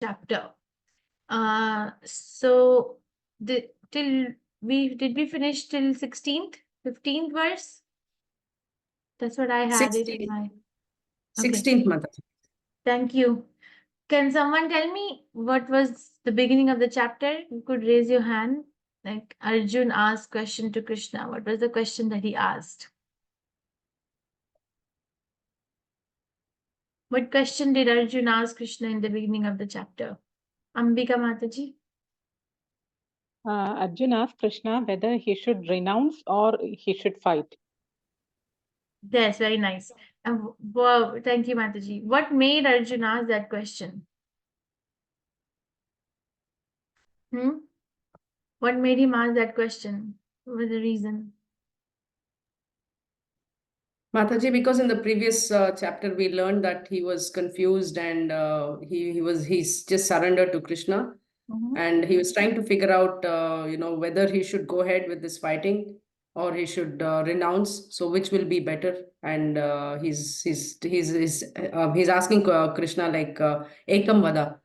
chapter. So did we finish till 16th, 15th verse? That's what I had it in my. Okay. 16th Mataji. Thank you. Can someone tell me what was the beginning of the chapter? You could raise your hand. Like Arjun asked question to Krishna. What was the question that he asked? What question did Arjun ask Krishna in the beginning of the chapter? Ambika Mataji? Arjun asked Krishna whether he should renounce or he should fight. Yes, very nice. Wow, thank you, Mataji. What made Arjun ask that question? What made him ask that question? What was the reason? Mataji, because in the previous chapter we learned that he was confused and he's just surrendered to Krishna, and he was trying to figure out whether he should go ahead with this fighting or he should renounce. So which will be better? And he's asking Krishna like Ekam Vada,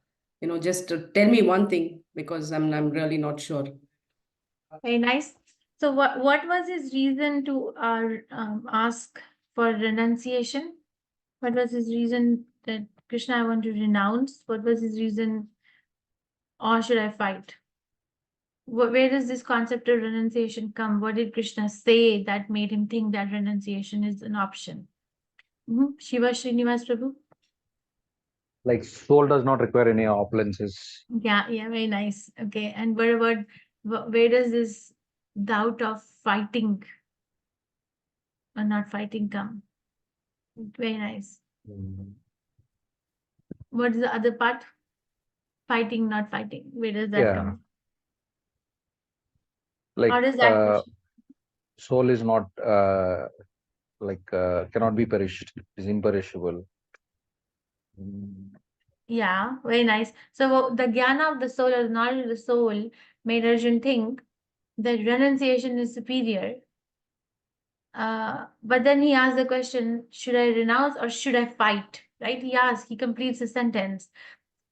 just tell me one thing because I'm really not sure. Very nice. So what was his reason to ask for renunciation? What was his reason that Krishna, I want to renounce? What was his reason? Or should I fight? Where does this concept of renunciation come? What did Krishna say that made him think that renunciation is an option? Shiva Srinivas Prabhu? Like soul does not require any opulences. Yeah, very nice. Okay, and where does this doubt of fighting or not fighting come? Very nice. What is the other part? Fighting, not fighting. Where does that come? Like how does that soul is not cannot be perished. It is imperishable. Yeah, very nice. So the jnana of the soul or the knowledge of the soul made Arjun think that renunciation is superior. But then he asked the question, should I renounce or should I fight? Right? He completes the sentence.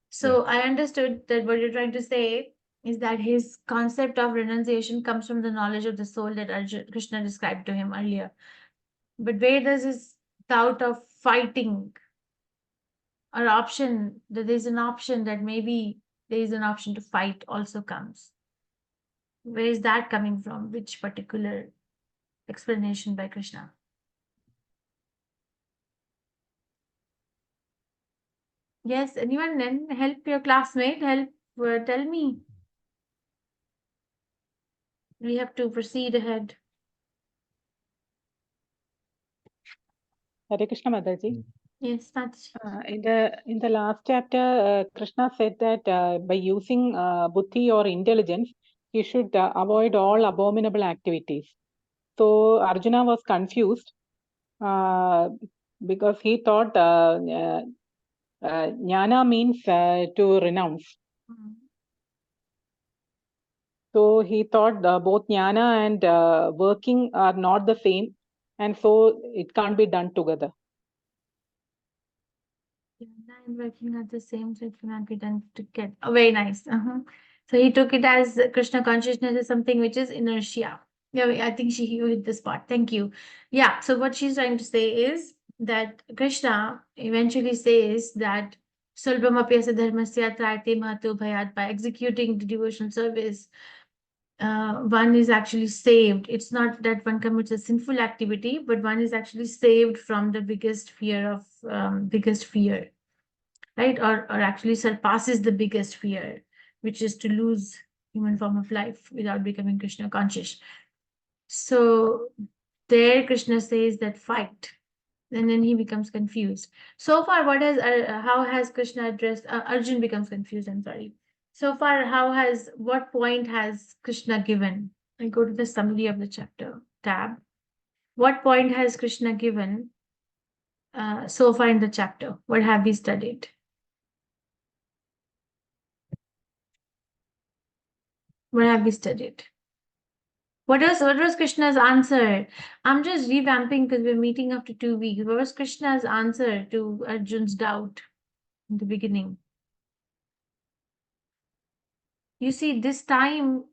So I understood that what you're trying to say is that his concept of renunciation comes from the knowledge of the soul that Krishna described to him earlier. But where does his doubt of fighting or option, that there's an option that maybe there is an option to fight also comes? Where is that coming from? Which particular explanation by Krishna? Yes, anyone then help your classmate, help tell me. We have to proceed ahead. Hare Krishna Mataji. Yes, that's in the last chapter, Krishna said that by using buddhi or intelligence, he should avoid all abominable activities. So Arjuna was confused because he thought jnana means to renounce. So he thought both jnana and working are not the same, and so it can't be done together. And working at the same time cannot be done together. Oh, very nice. So he took it as Krishna consciousness is something which is inertia. Yeah, I think you hit this part. Thank you. Yeah, so what she's trying to say is that Krishna eventually says that Sulbhamapyasa dharmasya trayate mahato bhayat, by executing the devotional service, one is actually saved. It's not that one commits a sinful activity, but one is actually saved from the biggest fear, right? Or actually surpasses the biggest fear, which is to lose human form of life without becoming Krishna conscious. So there Krishna says that fight, and then he becomes confused. So far, how has Krishna addressed, Arjun becomes confused, I'm sorry. So far, what point has Krishna given? I go to the summary of the chapter tab. What point has Krishna given so far in the chapter? What have we studied? What have we studied? What was Krishna's answer? I'm just revamping because we're meeting after 2 weeks. What was Krishna's answer to Arjun's doubt in the beginning? You see, this time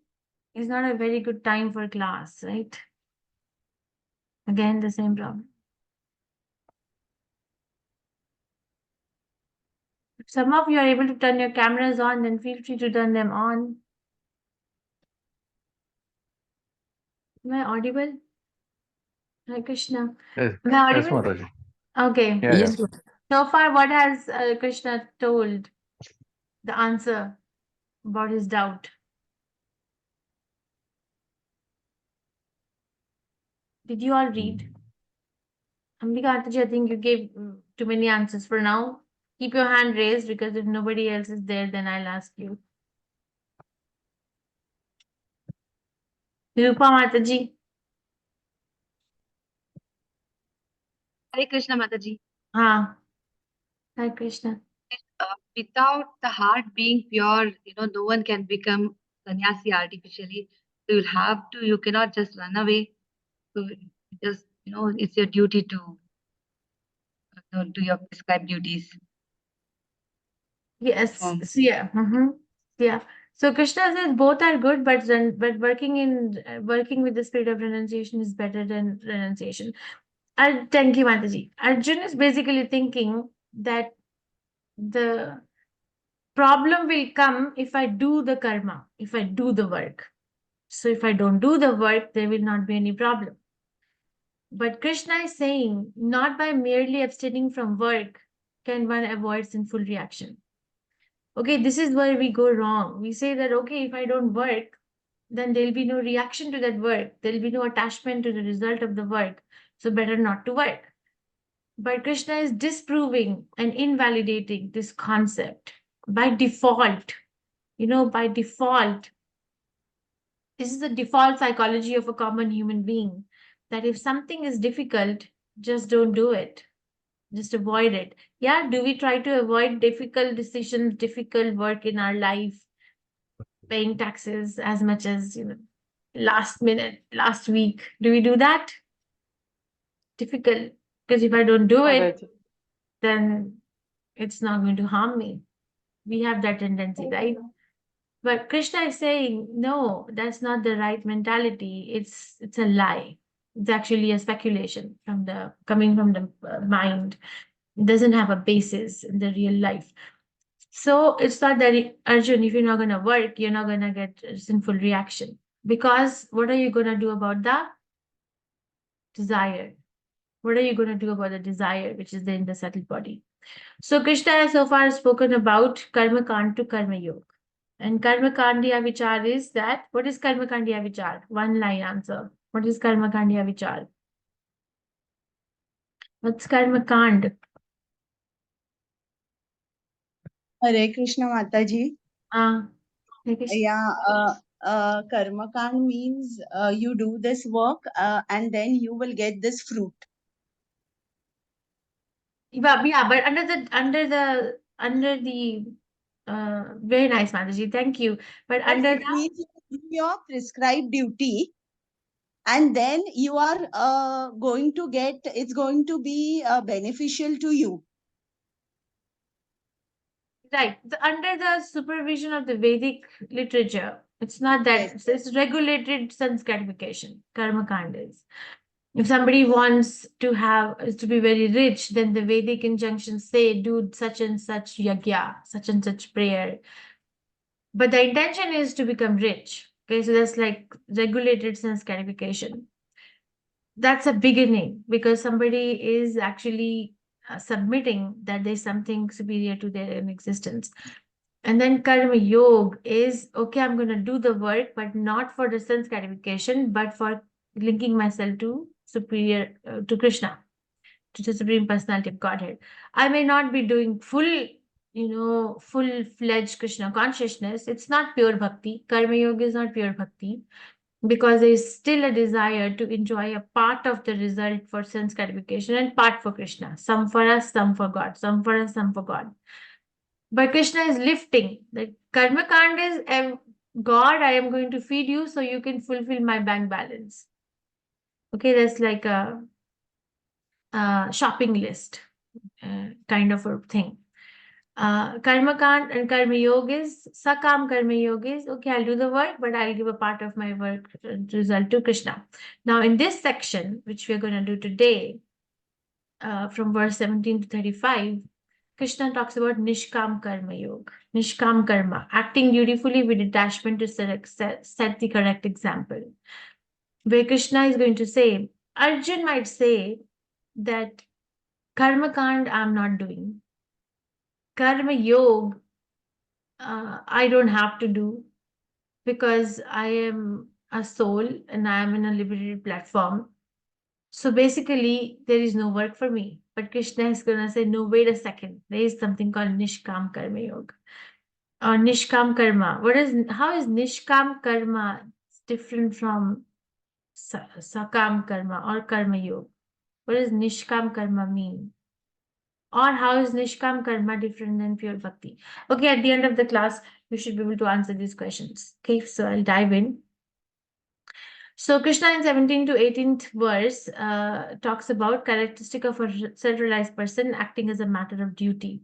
is not a very good time for class, right? Again, the same problem. If some of you are able to turn your cameras on, then feel free to turn them on. Am I audible? Hare Krishna. Yes, Am I yes, audible? Mataji. Okay. Yeah, Yes, yeah. So far, what has Krishna told? The answer about his doubt. Did you all read? Ambika Ataji, I think you gave too many answers for now. Keep your hand raised, because if nobody else is there, then I'll ask you. Rupa Mataji. Hare Krishna Mataji. Ah, Hare Krishna. Without the heart being pure, no one can become sannyasi artificially. So you cannot just run away. So just, it's your duty to do your prescribed duties. Yes. So yeah. Yeah. So Krishna says both are good, but working with the spirit of renunciation is better than renunciation. Thank you, Mataji. Arjun is basically thinking that the problem will come if I do the karma, if I do the work. So if I don't do the work, there will not be any problem. But Krishna is saying, not by merely abstaining from work can one avoid sinful reaction. Okay, this is where we go wrong. We say that, okay, if I don't work, then there'll be no reaction to that work. There'll be no attachment to the result of the work. So better not to work. But Krishna is disproving and invalidating this concept by default. By default, this is the default psychology of a common human being, that if something is difficult, just don't do it. Just avoid it. Yeah, do we try to avoid difficult decisions, difficult work in our life, paying taxes as much as, last minute, last week? Do we do that? Difficult. Because if I don't do it, Mataji. then it's not going to harm me. We have that tendency, right? But Krishna is saying, no, that's not the right mentality. It's a lie. It's actually a speculation coming from the mind. It doesn't have a basis in the real life. So it's not that, Arjun, if you're not going to work, you're not going to get a sinful reaction. Because what are you going to do about the desire? What are you going to do about the desire, which is there in the subtle body? So Krishna has so far spoken about karma kand to karma yoga. And karma kandiya vichar is that. What is karma kandiya vichar? One line answer. What is karma kandiya vichar? What's karma kand? Hare Krishna Mataji. Ah, Hare Krishna. Yeah, karma kand means you do this work and then you will get this fruit. Yeah, but under the very nice, Mataji. Thank you. But under It means you do your prescribed duty, and then you are going to get, it's going to be beneficial to you. right, under the supervision of the Vedic literature, it's not that. Yes. It's regulated sanskarification. Karma kand is. If somebody wants to be very rich, then the Vedic injunctions say do such and such yagya, such and such prayer. But the intention is to become rich. Okay, so that's like regulated sanskarification. That's a beginning, because somebody is actually submitting that there's something superior to their own existence. And then karma yoga is, okay, I'm going to do the work, but not for the sense gratification, but for linking myself to superior, to Krishna, to the Supreme Personality of Godhead. I may not be doing full-fledged Krishna consciousness. It's not pure bhakti. Karma yoga is not pure bhakti, because there is still a desire to enjoy a part of the result for sense gratification and part for Krishna. Some for us, some for God. Some for us, some for God. But Krishna is lifting. The karma kand is, God, I am going to feed you so you can fulfill my bank balance. Okay, that's like a shopping list kind of a thing. Karma Kand and Karma Yoga is Sakam Karma Yoga is okay, I'll do the work, but I'll give a part of my work result to Krishna. Now, in this section, which we're going to do today, from verse 17 to 35, Krishna talks about Nishkam Karma Yoga, Nishkam Karma, acting dutifully with detachment to set the correct example. Where Krishna is going to say, Arjun might say that Karma Kand I'm not doing. Karma Yoga, I don't have to do because I am a soul and I am in a liberated platform. So basically, there is no work for me. But Krishna is going to say, no, wait a second. There is something called Nishkam Karma Yoga or Nishkam Karma. How is Nishkam Karma different from Sakam Karma or Karma Yoga? What does Nishkam Karma mean? Or how is Nishkam Karma different than pure Bhakti? Okay, at the end of the class, you should be able to answer these questions. Okay, so I'll dive in. So Krishna in 17th to 18th verse talks about characteristic of a self-realized person acting as a matter of duty.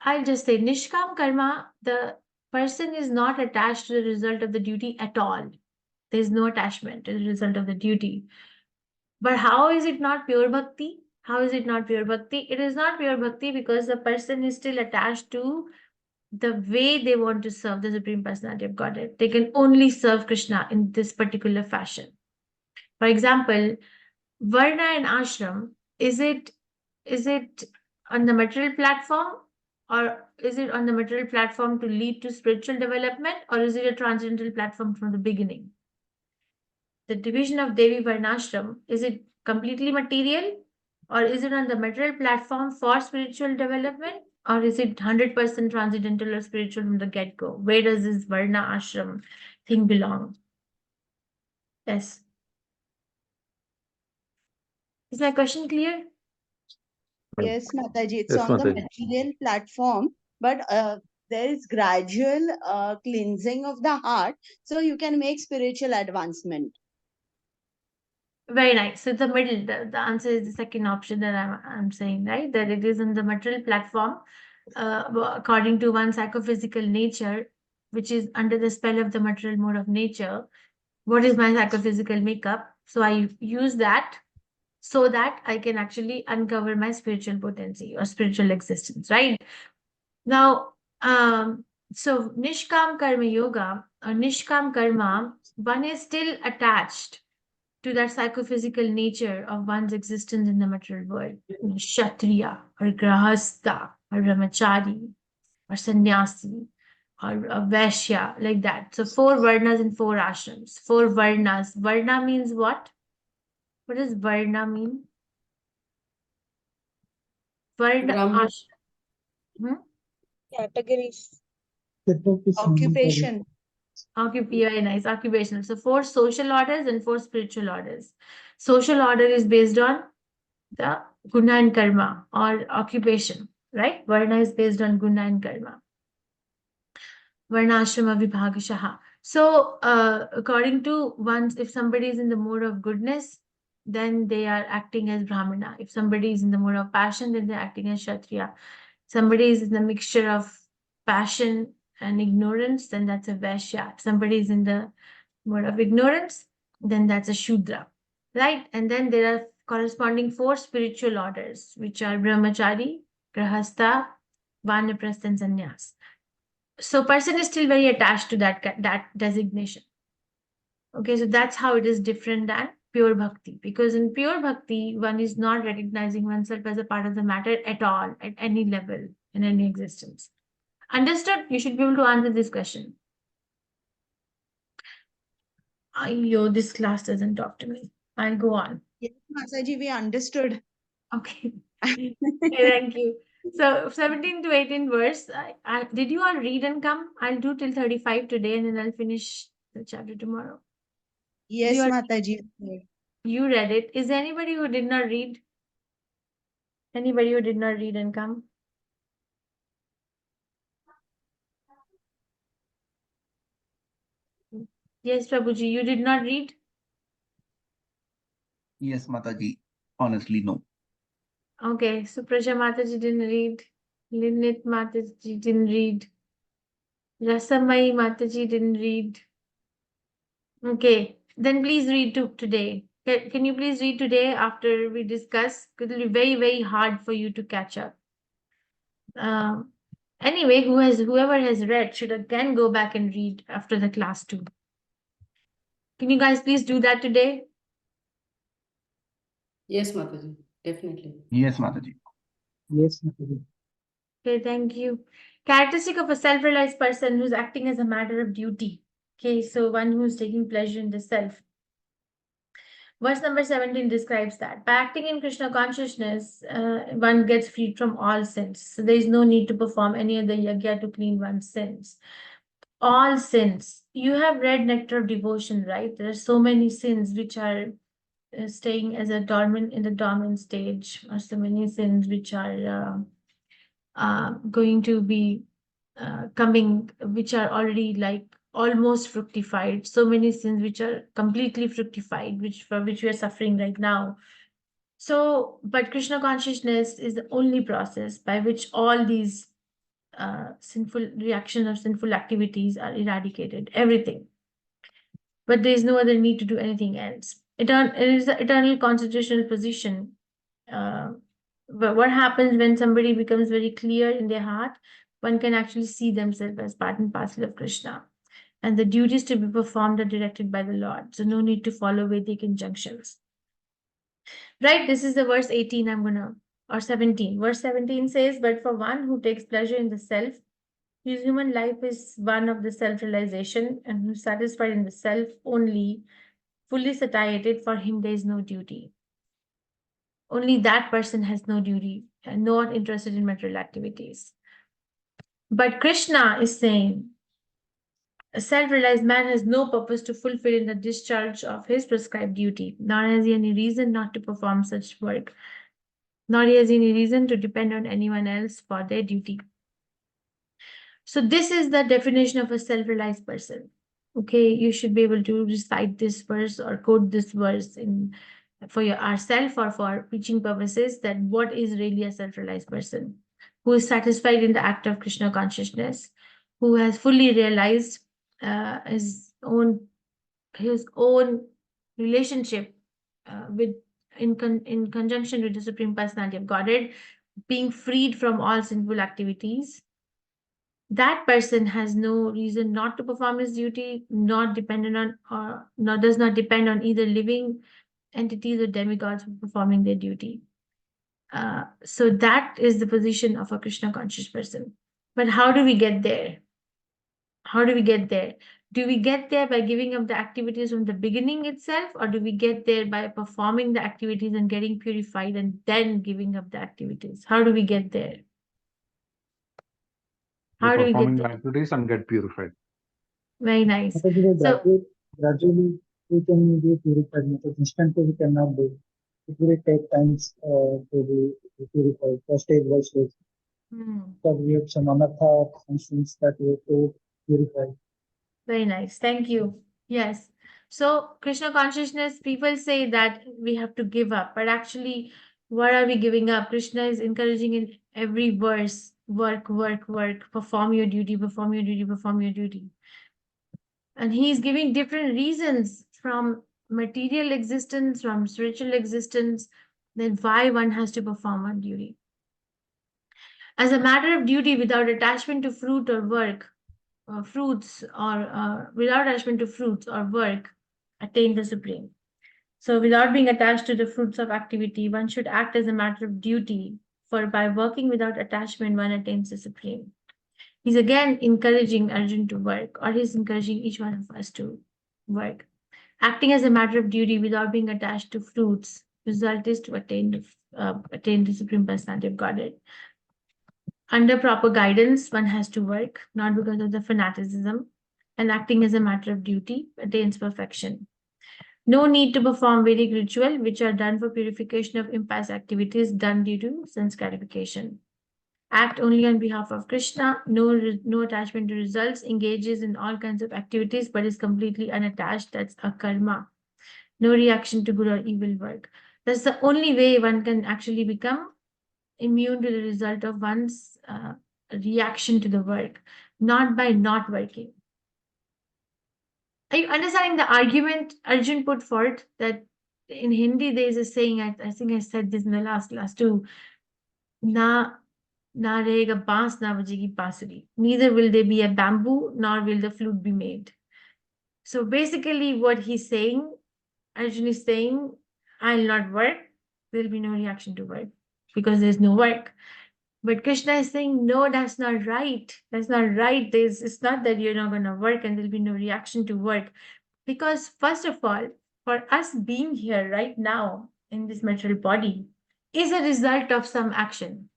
I'll just say Nishkam Karma, the person is not attached to the result of the duty at all. There's no attachment to the result of the duty. But how is it not pure Bhakti? How is it not pure Bhakti? It is not pure Bhakti because the person is still attached to the way they want to serve the Supreme Personality of Godhead. They can only serve Krishna in this particular fashion. For example, Varna and Ashram, is it on the material platform or is it on the material platform to lead to spiritual development or is it a transcendental platform from the beginning? The division of Devi Varnashram, is it completely material or is it on the material platform for spiritual development or is it 100% transcendental or spiritual from the get-go? Where does this Varna Ashram thing belong? Yes. Is my question clear? Yes, Mataji, it's Yes, on the Mataji. material platform, but there is gradual cleansing of the heart, so you can make spiritual advancement. Very nice. So the middle, the answer is the second option that I'm saying, right? That it is on the material platform, according to one's psychophysical nature, which is under the spell of the material mode of nature. What is my psychophysical makeup? So I use that so that I can actually uncover my spiritual potency or spiritual existence, right? Now, so Nishkam Karma Yoga or Nishkam Karma, one is still attached to that psychophysical nature of one's existence in the material world. Kshatriya or Grahastha or Brahmachari or Sannyasi or a Vaishya, like that. So 4 Varnas and 4 ashrams. 4 Varnas. Varna means what? What does Varna mean? Varna Brahman. ashram. Categories. Occupation. Very nice. Occupational. So 4 social orders and 4 spiritual orders. Social order is based on the guna and karma or occupation, right? Varna is based on guna and karma. Varna ashrama vibhagashaha. So according to one's, if somebody is in the mode of goodness, then they are acting as Brahmana. If somebody is in the mode of passion, then they're acting as Kshatriya. Somebody is in the mixture of passion and ignorance, then that's a Vaishya. If somebody is in the mode of ignorance, then that's a Shudra, right? And then there are corresponding 4 spiritual orders, which are Brahmachari, Grahastha, Vanaprastha, and Sannyas. So person is still very attached to that designation. Okay, so that's how it is different than pure bhakti. Because in pure bhakti, one is not recognizing oneself as a part of the matter at all, at any level, in any existence. Understood? You should be able to answer this question. Yo, this class doesn't talk to me. I'll go on. Yes, Mataji, we understood. Okay. Thank you. So 17 to 18 verse. Did you all read and come? I'll do till 35 today and then I'll finish the chapter tomorrow. Yes, You Mataji. You read it. Is there anybody who did not read? Anybody who did not read and come? Yes, Prabhuji, you did not read? Yes, Mataji. Honestly, no. Okay, so Praja Mataji didn't read. Linit Mataji didn't read. Rasamai Mataji didn't read. Okay, then please read today. Can you please read today after we discuss? It will be very, very hard for you to catch up. Anyway, whoever has read should again go back and read after the class too. Can you guys please do that today? Yes, Mataji, definitely. Yes, Mataji. Yes, Mataji. Okay, thank you. Characteristic of a self-realized person who's acting as a matter of duty. Okay, so one who's taking pleasure in the self. Verse number 17 describes that. By acting in Krishna consciousness, one gets freed from all sins. So there is no need to perform any other yajna to clean one's sins. All sins. You have read Nectar of Devotion, right? There are so many sins which are staying as a dormant in the dormant stage, or so many sins which are going to be coming, which are already like almost fructified. So many sins which are completely fructified, for which we are suffering right now. So, but Krishna consciousness is the only process by which all these sinful reactions or sinful activities are eradicated. Everything. But there is no other need to do anything else. It is the eternal constitutional position. But what happens when somebody becomes very clear in their heart? One can actually see themselves as part and parcel of Krishna. And the duties to be performed are directed by the Lord. So no need to follow Vedic injunctions. Right, this is the verse 18 or 17. Verse 17 says, but for one who takes pleasure in the self, his human life is one of the self-realization, and who is satisfied in the self only, fully satiated, for him there is no duty. Only that person has no duty and not interested in material activities. But Krishna is saying, a self-realized man has no purpose to fulfill in the discharge of his prescribed duty, nor has he any reason not to perform such work, nor has he any reason to depend on anyone else for their duty. So this is the definition of a self-realized person. Okay, you should be able to recite this verse or quote this verse for ourself or for preaching purposes, that what is really a self-realized person, who is satisfied in the act of Krishna consciousness, who has fully realized his own relationship in conjunction with the Supreme Personality of Godhead, being freed from all sinful activities. That person has no reason not to perform his duty, not dependent on, or does not depend on either living entities or demigods for performing their duty. So that is the position of a Krishna conscious person. But how do we get there? How do we get there? Do we get there by giving up the activities from the beginning itself, or do we get there by performing the activities and getting purified and then giving up the activities? How do we get there? How do we Performing get the there? activities and get purified. Very nice. Mataji, So gradually we can be purified. Mataji, instantly we cannot do. It will take times to be purified, so stage by stage. Because we have some anartha functions that we have to purify. very nice. Thank you. Yes. So Krishna consciousness, people say that we have to give up, but actually, what are we giving up? Krishna is encouraging in every verse, work, work, work, perform your duty, perform your duty, perform your duty. And he's giving different reasons from material existence, from spiritual existence, then why one has to perform one duty. As a matter of duty, without attachment to fruit or work, without attachment to fruits or work, attain the supreme. So without being attached to the fruits of activity, one should act as a matter of duty, for by working without attachment, one attains the supreme. He's again encouraging Arjun to work, or he's encouraging each one of us to work. Acting as a matter of duty without being attached to fruits, result is to attain the Supreme Personality of Godhead. Under proper guidance, one has to work, not because of the fanaticism, and acting as a matter of duty attains perfection. No need to perform Vedic ritual, which are done for purification of impast activities done due to sense gratification. Act only on behalf of Krishna, no attachment to results, engages in all kinds of activities, but is completely unattached. That's a karma. No reaction to good or evil work. That's the only way one can actually become immune to the result of one's a reaction to the work, not by not working. Are you understanding the argument Arjun put forth? That in Hindi there is a saying, I think I said this in the last class too, na rahega baans, na bajegi bansuri. Neither will there be a bamboo, nor will the flute be made. So basically what he's saying, Arjun is saying, I'll not work, there'll be no reaction to work because there's no work. But Krishna is saying, no, that's not right. That's not right. It's not that you're not going to work and there'll be no reaction to work. Because first of all, for us being here right now in this material body is a result of some action.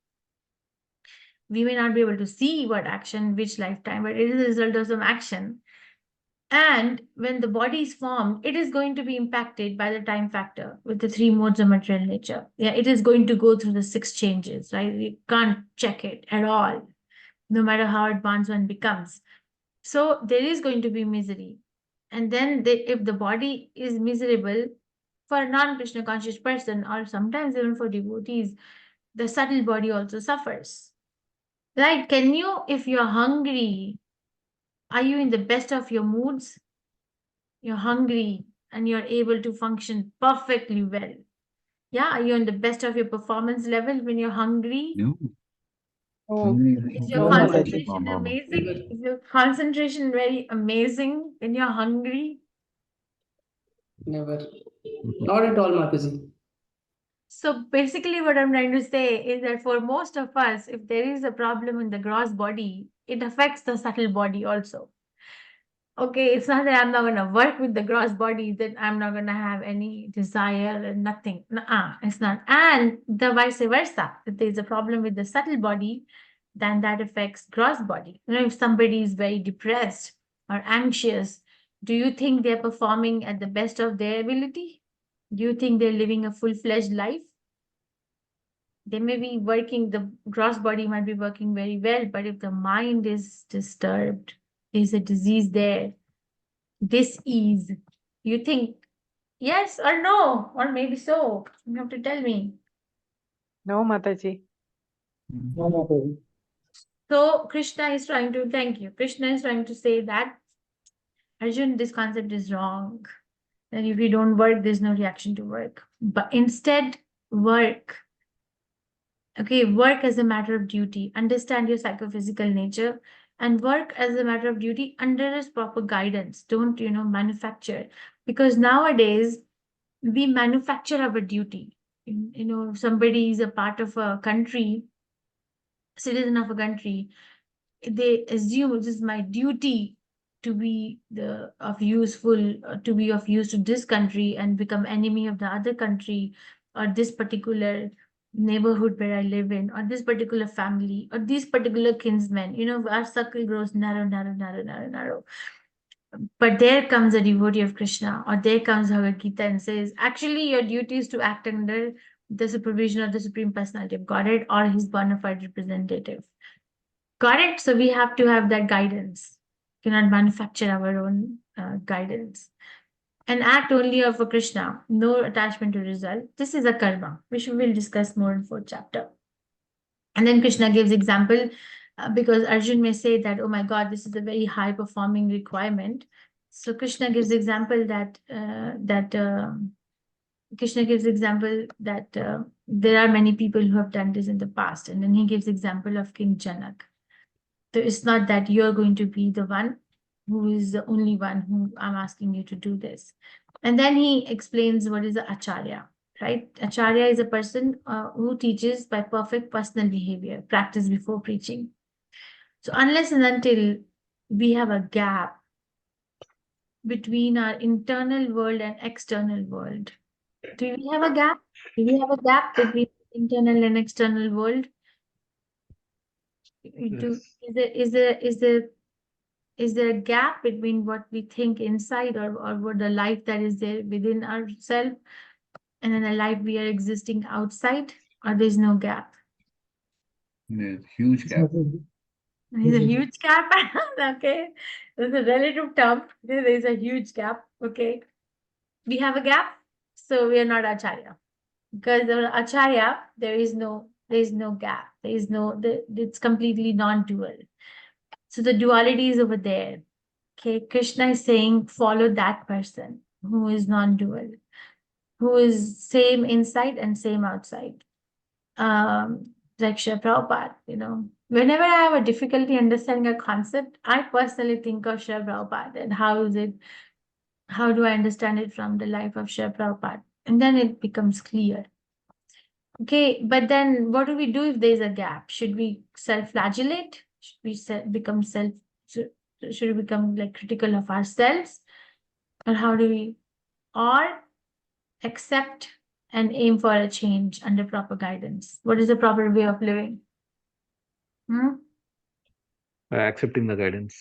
We may not be able to see what action, which lifetime, but it is a result of some action. And when the body is formed, it is going to be impacted by the time factor with the 3 modes of material nature. Yeah, it is going to go through the 6 changes, right? You can't check it at all, no matter how advanced one becomes. So there is going to be misery. And then if the body is miserable, for a non-Krishna conscious person, or sometimes even for devotees, the subtle body also suffers. Right? Can you, if you're hungry, are you in the best of your moods? You're hungry and you're able to function perfectly well. Yeah, are you in the best of your performance level when you're hungry? No. Oh, Is your no, Mataji. concentration amazing? Is your concentration very amazing when you're hungry? Never. Not at all, Mataji. So basically what I'm trying to say is that for most of us, if there is a problem in the gross body, it affects the subtle body also. Okay, it's not that I'm not going to work with the gross body, that I'm not going to have any desire and nothing. It's not. And the vice versa. If there's a problem with the subtle body, then that affects gross body. You know, if somebody is very depressed or anxious, do you think they're performing at the best of their ability? Do you think they're living a full-fledged life? They may be working, the gross body might be working very well, but if the mind is disturbed, there's a disease there, dis-ease, you think yes or no, or maybe so, you have to tell me. No, Mataji. No, Mataji. So Krishna is trying to, thank you, Krishna is trying to say that, Arjun, this concept is wrong, that if you don't work, there's no reaction to work, but instead work. Okay, work as a matter of duty, understand your psychophysical nature, and work as a matter of duty under its proper guidance. Don't, manufacture. Because nowadays, we manufacture our duty. If somebody is a part of a country, citizen of a country, they assume it is my duty to be of use to this country and become enemy of the other country, or this particular neighborhood where I live in, or this particular family, or these particular kinsmen. Our circle grows narrow, narrow, narrow, narrow, narrow. But there comes a devotee of Krishna, or there comes Bhagavad Gita and says, actually, your duty is to act under the supervision of the Supreme Personality of Godhead or his bona fide representative. Got it? So we have to have that guidance. We cannot manufacture our own guidance. An act only of a Krishna, no attachment to result. This is a karma, which we will discuss more in 4th chapter. And then Krishna gives example, because Arjun may say that, oh my God, this is a very high performing requirement. So Krishna gives example that there are many people who have done this in the past. And then he gives example of King Janak. So it's not that you're going to be the one who is the only one who I'm asking you to do this. And then he explains what is the Acharya, right? Acharya is a person who teaches by perfect personal behavior, practice before preaching. So unless and until we have a gap between our internal world and external world, do we have a gap? Do we have a gap between internal and external world? Is there a gap between what we think inside or what the life that is there within ourselves and then the life we are existing outside, or there's no gap? There's a huge gap. There's a huge gap. Okay. There's a relative term. There's a huge gap. Okay. We have a gap, so we are not Acharya. Because the Acharya, there is no There is no gap. There is no, it's completely non-dual. So the duality is over there. Okay, Krishna is saying, follow that person who is non-dual, who is same inside and same outside. Like Srila Prabhupada, you know, whenever I have a difficulty understanding a concept, I personally think of Srila Prabhupada and how do I understand it from the life of Srila Prabhupada? And then it becomes clear. Okay, but then what do we do if there's a gap? Should we self-flagellate? Should we become should we become like critical of ourselves? Or how do we, or accept and aim for a change under proper guidance? What is the proper way of living? Accepting the guidance.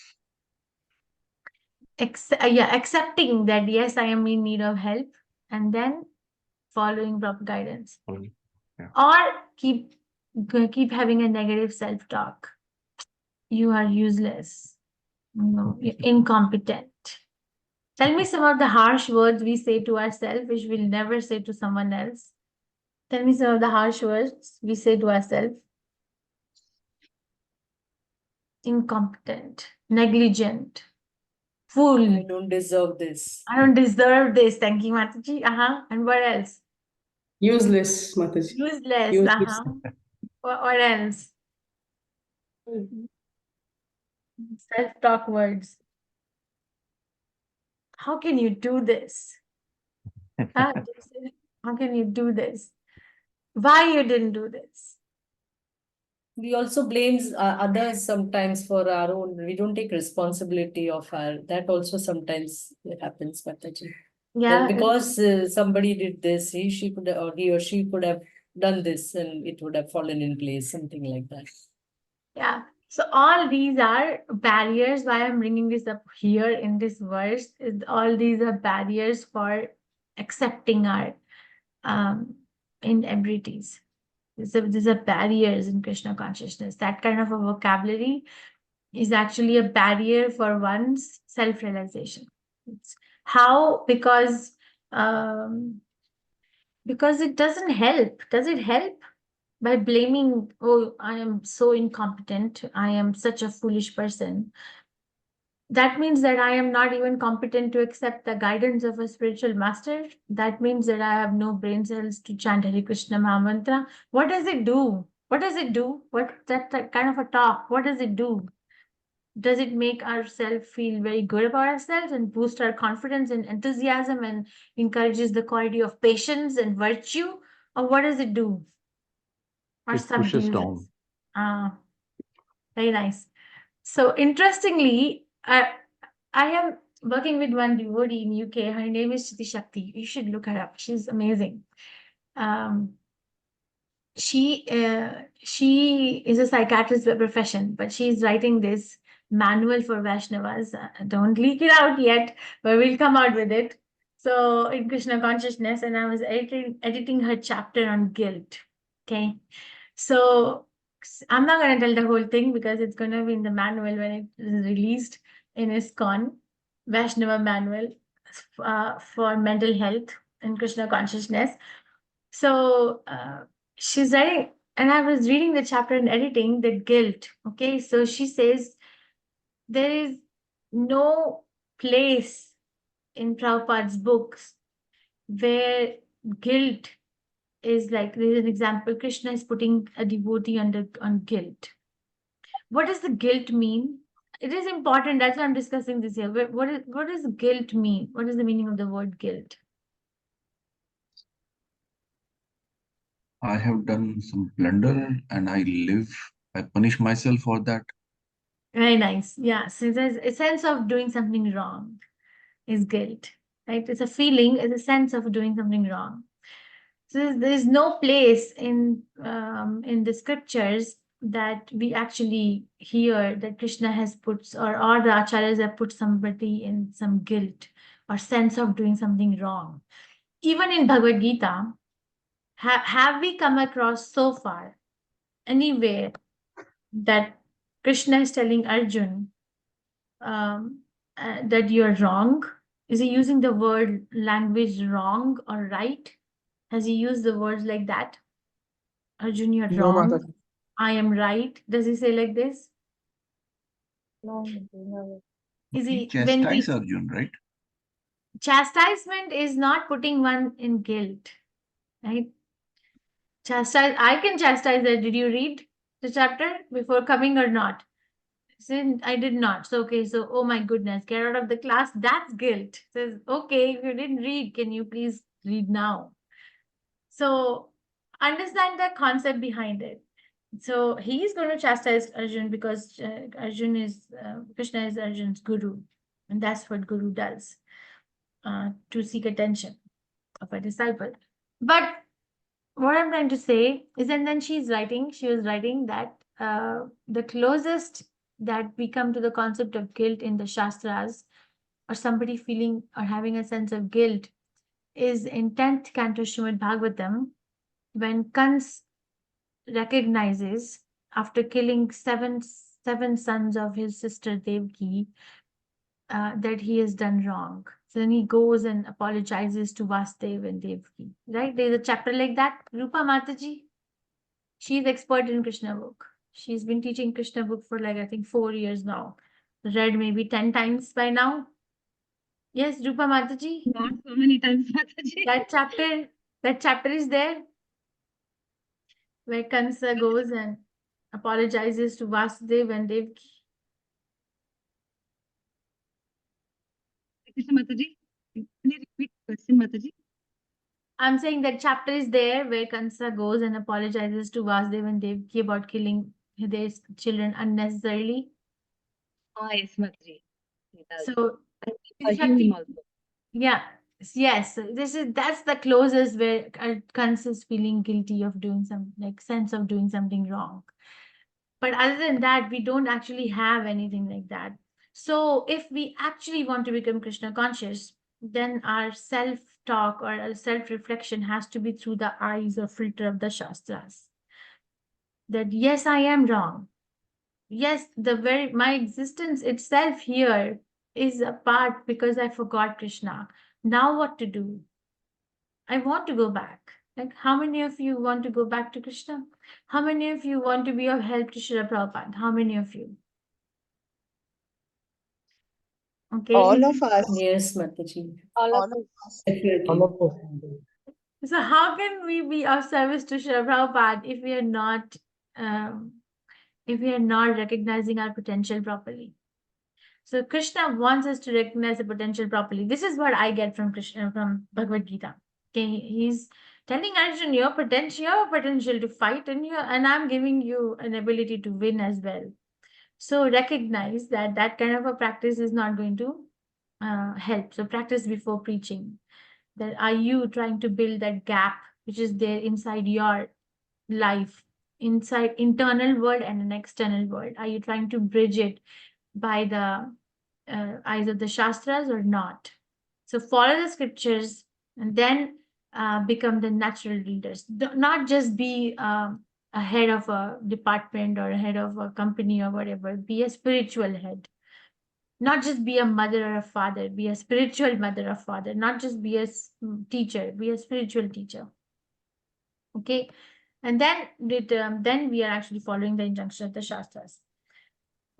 Accepting that yes, I am in need of help, and then following proper guidance. Yeah. Or keep having a negative self-talk. You are useless. No, you're incompetent. Tell me some of the harsh words we say to ourselves, which we'll never say to someone else. Tell me some of the harsh words we say to ourselves. Incompetent, negligent, fool. I don't deserve this. I don't deserve this. Thank you, Mataji. And what else? Useless, Mataji. Useless. Useless. What else? Self-talk words. How can you do this? How can you do this? Why you didn't do this? We also blame others sometimes for our own. We don't take responsibility of our. That also sometimes happens, Mataji. Yeah. That because somebody did this, he or she could have done this, and it would have fallen in place, something like that. Yeah. So all these are barriers. Why I'm bringing this up here in this verse is all these are barriers for accepting our inabilities. These are barriers in Krishna consciousness. That kind of a vocabulary is actually a barrier for one's self-realization. How? Because it doesn't help. Does it help? By blaming, oh, I am so incompetent, I am such a foolish person. That means that I am not even competent to accept the guidance of a spiritual master. That means that I have no brain cells to chant Hare Krishna Mahamantra. What does it do? What does it do? What that kind of a talk, what does it do? Does it make ourselves feel very good about ourselves and boost our confidence and enthusiasm and encourages the quality of patience and virtue? Or what does it do? Or it pushes down. Very nice. So interestingly, I am working with one devotee in UK. Her name is Shiti Shakti. You should look her up. She's amazing. She is a psychiatrist by profession, but she's writing this manual for Vaishnavas. Don't leak it out yet, but we'll come out with it. So in Krishna consciousness, and I was editing her chapter on guilt. Okay. So I'm not going to tell the whole thing because it's going to be in the manual when it is released in ISKCON, Vaishnava manual for mental health and Krishna consciousness. So she's writing, and I was reading the chapter and editing the guilt. Okay, so she says there is no place in Prabhupada's books where guilt is like, there's an example, Krishna is putting a devotee on guilt. What does the guilt mean? It is important, that's why I'm discussing this here. What does guilt mean? What is the meaning of the word guilt? I have done some blunder and I punish myself for that. Very nice. Yeah, so there's a sense of doing something wrong is guilt, right? It's a feeling, it's a sense of doing something wrong. So there is no place in the scriptures that we actually hear that Krishna has put, or the acharyas have put somebody in some guilt or sense of doing something wrong. Even in Bhagavad Gita, have we come across so far anywhere that Krishna is telling Arjun that you're wrong? Is he using the word language wrong or right? Has he used the words like that? Arjun, you're No, wrong. Mataji. I am right. Does he say like this? No, no. Is He he when we chastised Arjun, right? chastisement is not putting one in guilt, right? I can chastise that. Did you read the chapter before coming or not? Since I did not. So okay, so oh my goodness, get out of the class. That's guilt. Says, okay, if you didn't read, can you please read now? So understand the concept behind it. So he's going to chastise Arjun because Krishna is Arjun's guru, and that's what guru does, to seek attention of a disciple. But what I'm trying to say is, and then she was writing that the closest that we come to the concept of guilt in the Shastras, or somebody feeling or having a sense of guilt, is in 10th canto Srimad Bhagavatam, when Kans recognizes, after killing seven sons of his sister Devaki, that he has done wrong. So then he goes and apologizes to Vasudev and Devaki. Right? There's a chapter like that. Rupa Mataji, she's expert in Krishna book. She's been teaching Krishna book for like, I think 4 years now. Read maybe 10 times by now. Yes, Rupa Mataji. Not so many times, Mataji. That chapter is there, where Kansa goes and apologizes to Vasudev and Devaki. Krishna Mataji, can you repeat the question, Mataji? I'm saying that chapter is there where Kansa goes and apologizes to Vasudev and Devaki about killing their children unnecessarily. Ah, yes, Mataji. So I hear him also. yeah, yes. So that's the closest where Kansa is feeling guilty of doing some, like, sense of doing something wrong. But other than that, we don't actually have anything like that. So if we actually want to become Krishna conscious, then our self-talk or our self-reflection has to be through the eyes or filter of the Shastras. That yes, I am wrong. Yes, my existence itself here is a part because I forgot Krishna. Now what to do? I want to go back. Like, how many of you want to go back to Krishna? How many of you want to be of help to Srila Prabhupada? How many of you? Okay. All of us. Yes, Mataji. All All of of us. us. Definitely. All of us, Mataji. So how can we be of service to Srila Prabhupada if we are not recognizing our potential properly? So Krishna wants us to recognize the potential properly. This is what I get from Krishna, from Bhagavad Gita. Okay, he's telling Arjun, your potential to fight, and I'm giving you an ability to win as well. So recognize that kind of a practice is not going to help. So practice before preaching. That are you trying to build that gap which is there inside your life, inside internal world and an external world? Are you trying to bridge it by the eyes of the Shastras or not? So follow the scriptures and then become the natural leaders. Not just be a head of a department or a head of a company or whatever. Be a spiritual head. Not just be a mother or a father. Be a spiritual mother or father. Not just be a teacher. Be a spiritual teacher. Okay, and then we are actually following the injunction of the Shastras.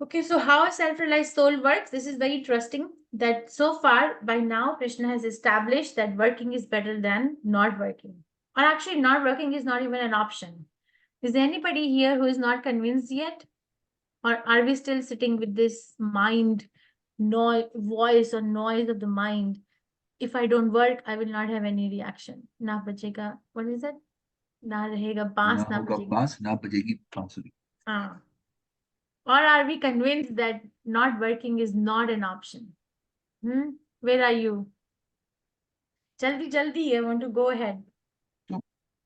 Okay, so how a self-realized soul works, this is very interesting, that so far by now Krishna has established that working is better than not working. Or actually not working is not even an option. Is there anybody here who is not convinced yet? Or are we still sitting with this mind voice or noise of the mind? If I don't work, I will not have any reaction. Na bachega, what is it? Na rahega baans, na bajegi. बांस ना बजेगी बांसुरी. Or are we convinced that not working is not an option? Where are you? Jaldi, I want to go ahead.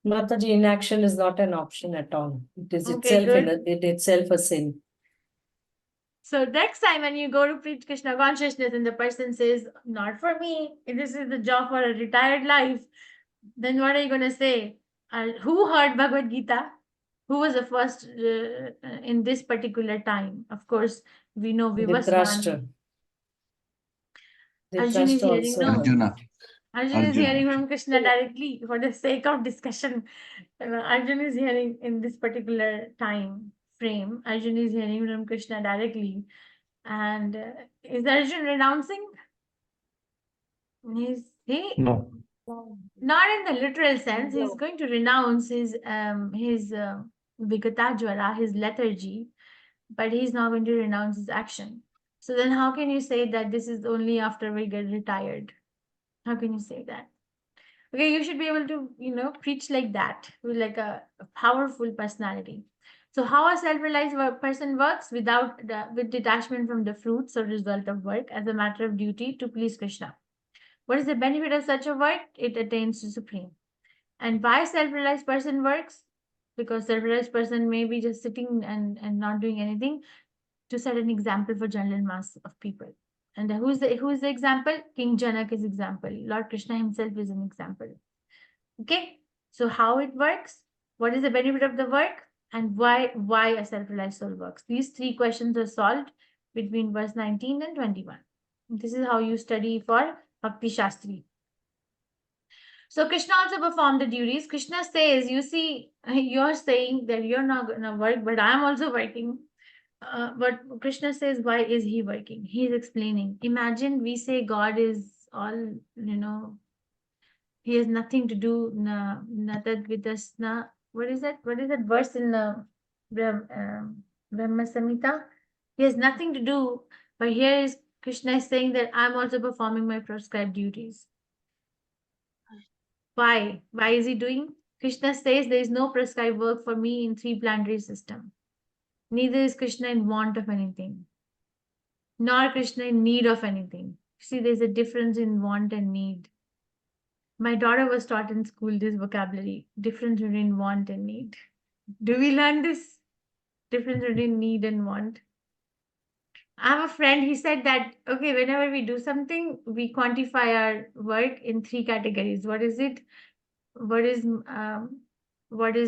Mataji, inaction is not an option at all. It is Okay, itself a sin. So next time when you go to preach Krishna consciousness and the person says, not for me, this is the job for a retired life, then what are you going to say? Who heard Bhagavad Gita? Who was the first in this particular time? Of course, we know Vivasvan. Dhritarashtra. Arjun is hearing, also. no. Arjuna. Arjun is hearing Arjuna. from Krishna directly for the sake of discussion. Arjun is hearing in this particular time frame. Arjun is hearing from Krishna directly. And is Arjun renouncing? No. Not in the literal sense. He's going to renounce his Vigata Jwara, his lethargy, but he's not going to renounce his action. So then how can you say that this is only after we get retired? How can you say that? Okay, you should be able to, preach like that with like a powerful personality. So how a self-realized person works with detachment from the fruits or result of work as a matter of duty to please Krishna. What is the benefit of such a work? It attains to supreme. And why self-realized person works? Because self-realized person may be just sitting and not doing anything to set an example for general mass of people. And who is the example? King Janak is example. Lord Krishna himself is an example. Okay, so how it works? What is the benefit of the work? And why a self-realized soul works? These three questions are solved between verse 19 and 21. This is how you study for Bhakti Shastri. So Krishna also performed the duties. Krishna says, you see, you're saying that you're not going to work, but I'm also working. But Krishna says, why is he working? He's explaining. Imagine we say God is all, he has nothing to do, natad with us, what is that? What is that verse in the Brahma Samhita? He has nothing to do, but here is Krishna is saying that I'm also performing my prescribed duties. Why? Why is he doing? Krishna says there is no prescribed work for me in three planetary system. Neither is Krishna in want of anything, nor Krishna in need of anything. See, there's a difference in want and need. My daughter was taught in school this vocabulary, difference between want and need. Do we learn this? Difference between need and want. I have a friend, he said that, okay, whenever we do something, we quantify our work in three categories. What is it? What is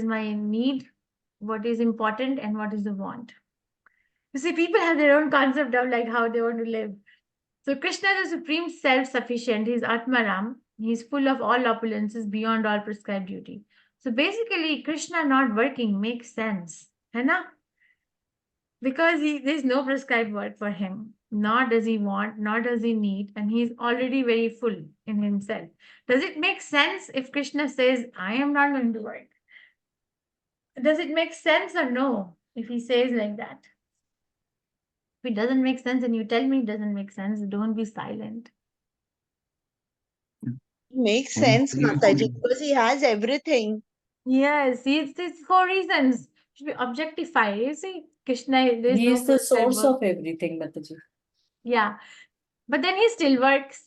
my need? What is important? And what is the want? You see, people have their own concept of like how they want to live. So Krishna is the supreme self-sufficient. He's Atmaram. He's full of all opulences beyond all prescribed duty. So basically, Krishna not working makes sense. Hai? Because there's no prescribed work for him. Nor does he want, nor does he need, and he's already very full in himself. Does it make sense if Krishna says, I am not going to work? Does it make sense or no if he says like that? If it doesn't make sense and you tell me it doesn't make sense, don't be silent. Makes sense, Mataji, because he has everything. Yes, it's for reasons. Should be objectified. You see, Krishna, He is the source of everything, Mataji. Yeah, but then he still works.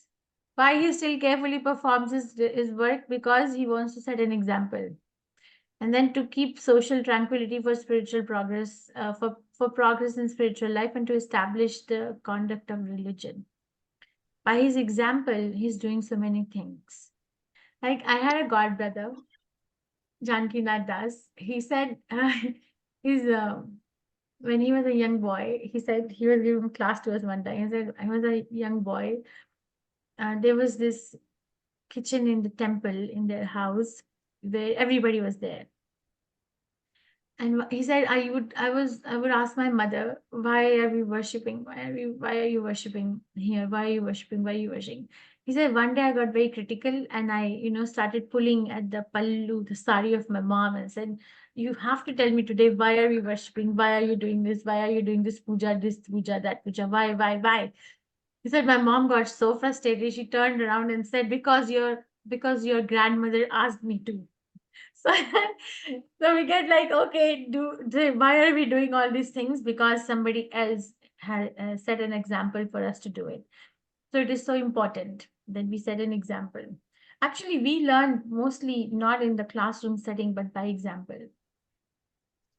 Why he still carefully performs his work? Because he wants to set an example. And then to keep social tranquility for spiritual progress, for progress in spiritual life, and to establish the conduct of religion. By his example, he's doing so many things. Like I had a god brother, Janki Das. He said when he was a young boy, he said he was giving class to us one time. He said, I was a young boy. There was this kitchen in the temple in their house where everybody was there. And he said, I would ask my mother, why are we worshipping? Why are you worshipping here? Why are you worshipping? Why are you worshipping? He said, one day I got very critical and I, started pulling at the pallu, the sari of my mom, and said, you have to tell me today, why are we worshipping? Why are you doing this? Why are you doing this puja, that puja? Why? He said, my mom got so frustrated. She turned around and said, because your grandmother asked me to. So we get like, okay, why are we doing all these things? Because somebody else had set an example for us to do it. So it is so important that we set an example. Actually, we learn mostly not in the classroom setting, but by example.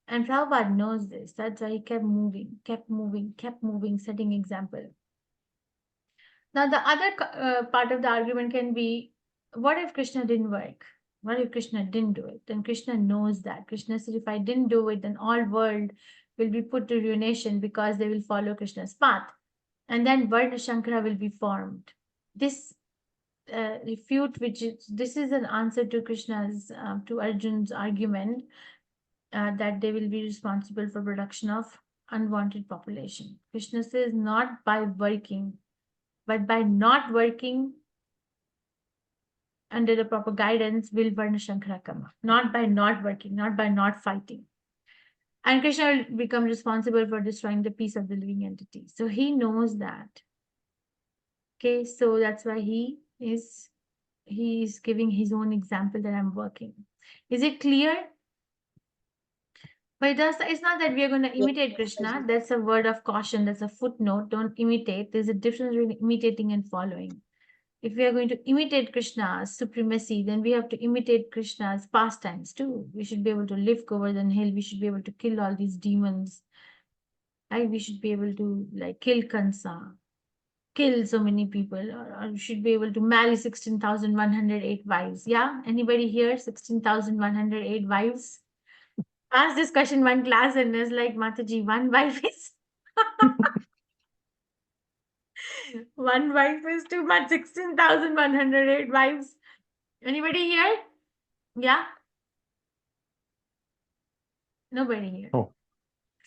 And Prabhupada knows this. That's why he kept moving, setting example. Now, the other part of the argument can be, what if Krishna didn't work? What if Krishna didn't do it? Then Krishna knows that. Krishna said, if I didn't do it, then all world will be put to ruination because they will follow Krishna's path. And then Varna Shankara will be formed. This refute, this is an answer to Krishna's, to Arjun's argument that they will be responsible for production of unwanted population. Krishna says not by working, but by not working under the proper guidance will Varna Shankara come. Not by not working, not by not fighting. And Krishna will become responsible for destroying the peace of the living entity. So he knows that. Okay, so that's why he is giving his own example that I'm working. Is it clear? But it's not that we are going to imitate Krishna. That's a word of caution. That's a footnote. Don't imitate. There's a difference between imitating and following. If we are going to imitate Krishna's supremacy, then we have to imitate Krishna's pastimes too. We should be able to live Govardhan Hill. We should be able to kill all these demons. Right? We should be able to like kill Kansa, kill so many people, or we should be able to marry 16,108 wives. Yeah? Anybody here? 16,108 wives? Ask this question one class and it's like, Mataji, one wife is one wife is too much. 16,108 wives. Anybody here? Yeah? Nobody here. Oh.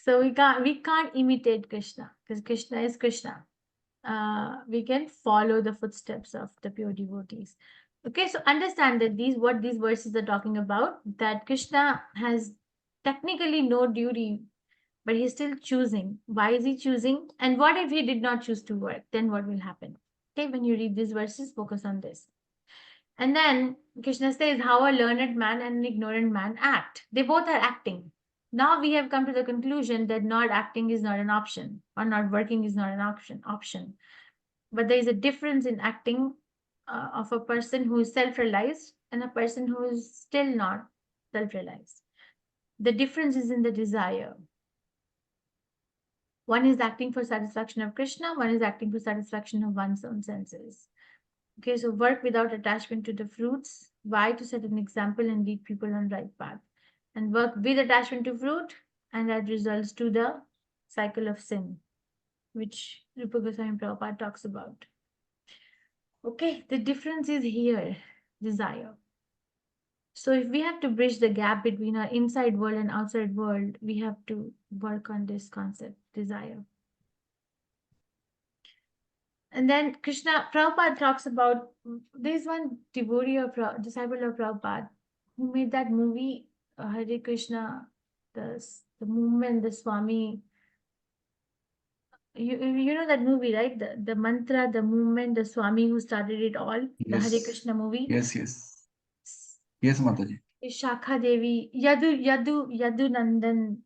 So we can't imitate Krishna because Krishna is Krishna. We can follow the footsteps of the pure devotees. Okay, so understand that what these verses are talking about, that Krishna has technically no duty, but he's still choosing. Why is he choosing? And what if he did not choose to work? Then what will happen? Okay, when you read these verses, focus on this. And then Krishna says how a learned man and an ignorant man act. They both are acting. Now we have come to the conclusion that not acting is not an option, or not working is not an option. But there is a difference in acting of a person who is self-realized and a person who is still not self-realized. The difference is in the desire. One is acting for satisfaction of Krishna, one is acting for satisfaction of one's own senses. Okay, so work without attachment to the fruits. Why? To set an example and lead people on the right path. And work with attachment to fruit, and that results to the cycle of sin, which Rupa Goswami Prabhupada talks about. Okay, the difference is here, desire. So if we have to bridge the gap between our inside world and outside world, we have to work on this concept, desire. And then Prabhupada talks about, there's one devotee of disciple of Prabhupada who made that movie, Hare Krishna, the movement, the Swami. You know that movie, right? The mantra, the movement, the Swami who started it all, the Hare Krishna movie. Yes, Mataji. Shakha Devi, Yadu Nandan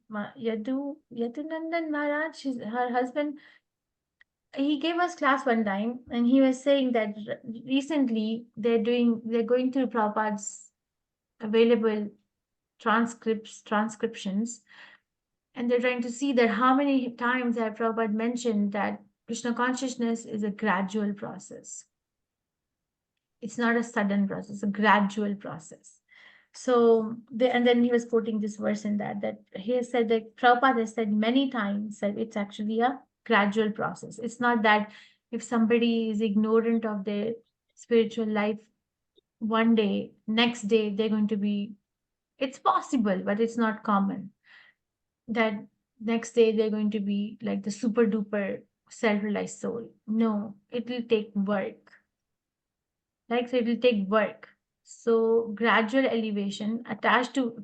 Maharaj, her husband, he gave us class one time and he was saying that recently they're going through Prabhupada's available transcriptions, and they're trying to see that how many times have Prabhupada mentioned that Krishna consciousness is a gradual process. It's not a sudden process, a gradual process. So, and then he was quoting this verse in that he has said that Prabhupada has said many times that it's actually a gradual process. It's not that if somebody is ignorant of their spiritual life one day, next day they're going to be, it's possible, but it's not common. That next day they're going to be like the super duper self-realized soul. No, it will take work. Like, so it will take work. So gradual elevation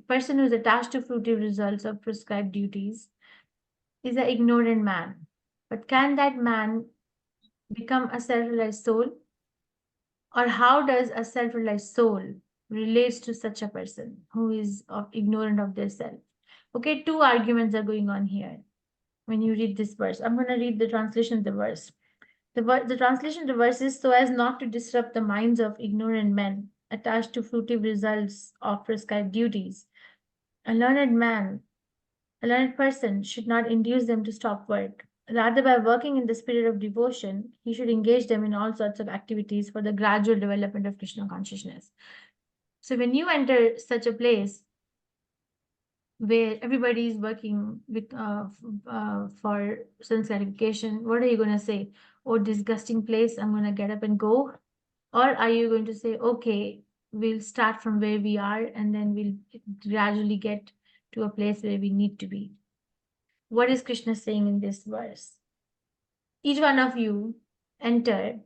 person who's attached to fruitive results of prescribed duties is an ignorant man. But can that man become a self-realized soul? Or how does a self-realized soul relates to such a person who is ignorant of their self? Okay, two arguments are going on here when you read this verse. I'm going to read the translation of the verse. The translation of the verse is, so as not to disrupt the minds of ignorant men attached to fruitive results of prescribed duties. A learned person should not induce them to stop work. Rather, by working in the spirit of devotion, he should engage them in all sorts of activities for the gradual development of Krishna consciousness. So when you enter such a place where everybody is working with for sense gratification, what are you going to say? Oh, disgusting place, I'm going to get up and go. Or are you going to say, okay, we'll start from where we are and then we'll gradually get to a place where we need to be? What is Krishna saying in this verse? Each one of you entered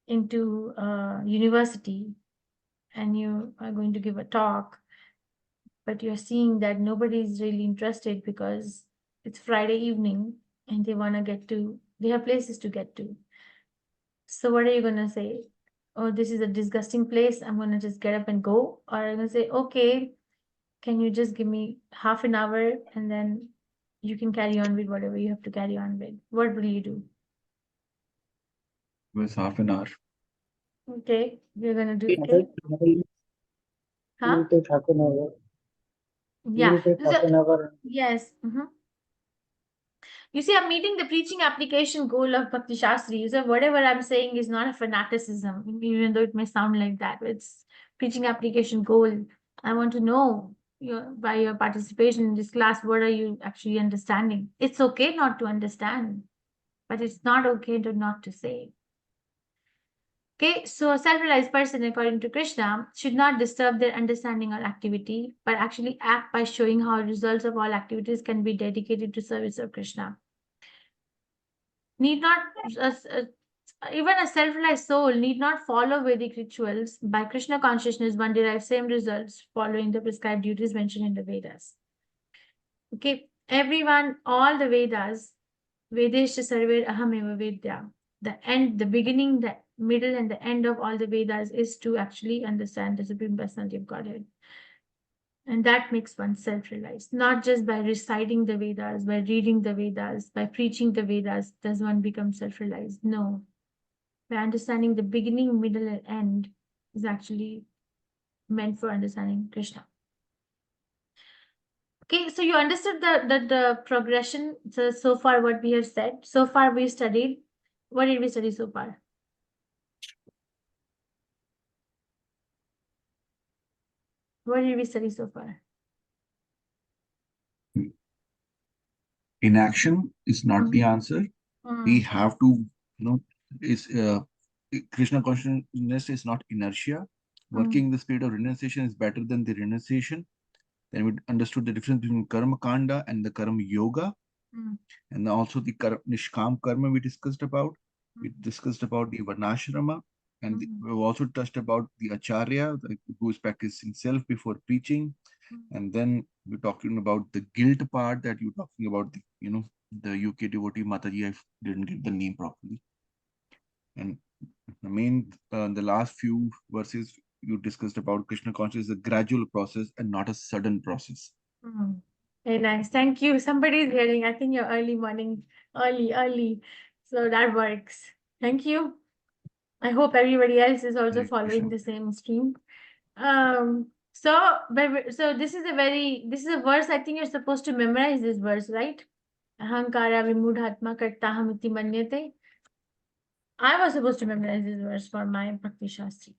into a university and you are going to give a talk, but you're seeing that nobody is really interested because it's Friday evening and they want to get to, they have places to get to. So what are you going to say? Oh, this is a disgusting place. I'm going to just get up and go. Or I'm going to say, okay, can you just give me half an hour and then you can carry on with whatever you have to carry on with. What will you do? It was half an hour. Okay, we're going to do, Mother, okay. Mother, Huh? will take half an hour. Yeah. Will take half an hour. Yes. You see, I'm meeting the preaching application goal of Bhakti Shastri. So whatever I'm saying is not a fanaticism, even though it may sound like that. It's preaching application goal. I want to know by your participation in this class, what are you actually understanding? It's okay not to understand, but it's not okay to not to say. Okay, so a self-realized person, according to Krishna, should not disturb their understanding or activity, but actually act by showing how results of all activities can be dedicated to service of Krishna. Need not, even a self-realized soul need not follow Vedic rituals. By Krishna consciousness, one derives same results following the prescribed duties mentioned in the Vedas. Okay, everyone, all the Vedas, Vedesha Sarver Ahameva Vedya. The end, the beginning, the middle, and the end of all the Vedas is to actually understand the Supreme Personality of Godhead. And that makes one self-realized. Not just by reciting the Vedas, by reading the Vedas, by preaching the Vedas, does one become self-realized. No. By understanding the beginning, middle, and end is actually meant for understanding Krishna. Okay, so you understood the progression. So far what we have said. So far we studied. What did we study so far? What did we study so far? Inaction is not the answer. We have to, Krishna consciousness is not inertia. Working the spirit of renunciation is better than the renunciation. Then we understood the difference between karma kanda and the karma yoga. And also the nishkam karma we discussed about. We discussed about the varnashrama. And we've also touched about the acharya, who is practicing self before preaching. And then we're talking about the guilt part that you're talking about, the UK devotee Mataji. I didn't get the name properly. And the main, the last few verses you discussed about Krishna consciousness is a gradual process and not a sudden process. Very nice. Thank you. Somebody is hearing. I think you're early morning, early. So that works. Thank you. I hope everybody else is also following the same stream. So this is a verse. I think you're supposed to memorize this verse, right? Ahankara vimudhatma kartaham iti manyate. I was supposed to memorize this verse for my Bhakti Shastri.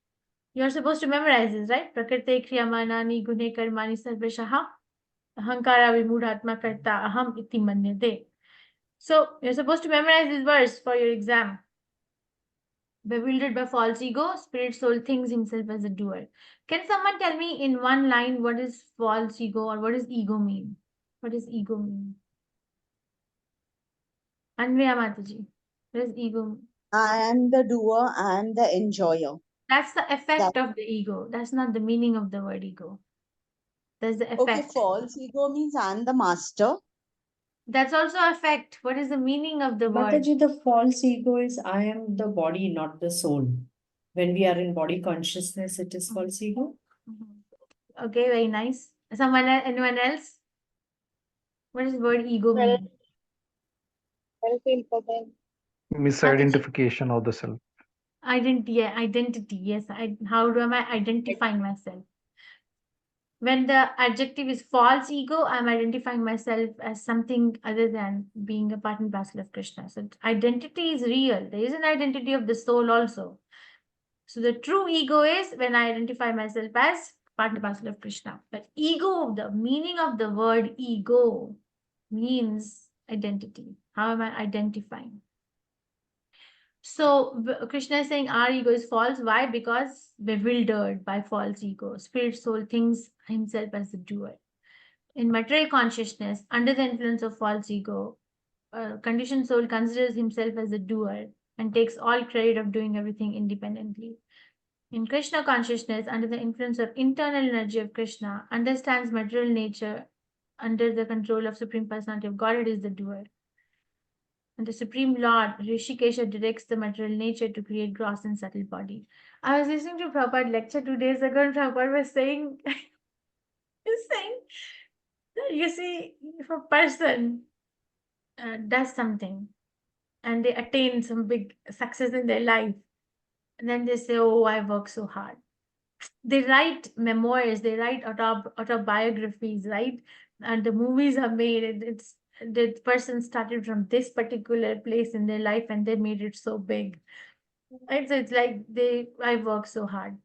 You're supposed to memorize this, right? Prakrite kriyamanani gune karmani sarvashaha. Ahankara vimudhatma karta aham iti manyate. So you're supposed to memorize this verse for your exam. Bewildered by false ego, spirit soul thinks himself as a doer. Can someone tell me in one line what is false ego or what does ego mean? What does ego mean? Anvaya Mataji, what does ego mean? I am the doer and the enjoyer. That's the effect of the ego. That's not the meaning of the word ego. That's the effect. Okay, false ego means I am the master. That's also effect. What is the meaning of the word? Mataji, the false ego is I am the body, not the soul. When we are in body consciousness, it is false ego. Okay, very nice. Anyone else? What does the word ego mean? Misidentification of the self. Identity. Yes. How am I identifying myself? When the adjective is false ego, I'm identifying myself as something other than being a part and parcel of Krishna. So identity is real. There is an identity of the soul also. So the true ego is when I identify myself as part and parcel of Krishna. But ego, the meaning of the word ego means identity. How am I identifying? So Krishna is saying our ego is false. Why? Because bewildered by false ego. Spirit soul thinks himself as the doer. In material consciousness, under the influence of false ego, conditioned soul considers himself as a doer and takes all credit of doing everything independently. In Krishna consciousness, under the influence of internal energy of Krishna, understands material nature under the control of Supreme Personality of Godhead is the doer. And the Supreme Lord, Rishikesha, directs the material nature to create gross and subtle body. I was listening to Prabhupada lecture 2 days ago, and Prabhupada was saying, you see, if a person does something and they attain some big success in their life, and then they say, oh, I work so hard. They write memoirs, they write autobiographies, right? And the movies are made. It's the person started from this particular place in their life and they made it so big. Right? So it's like I work so hard.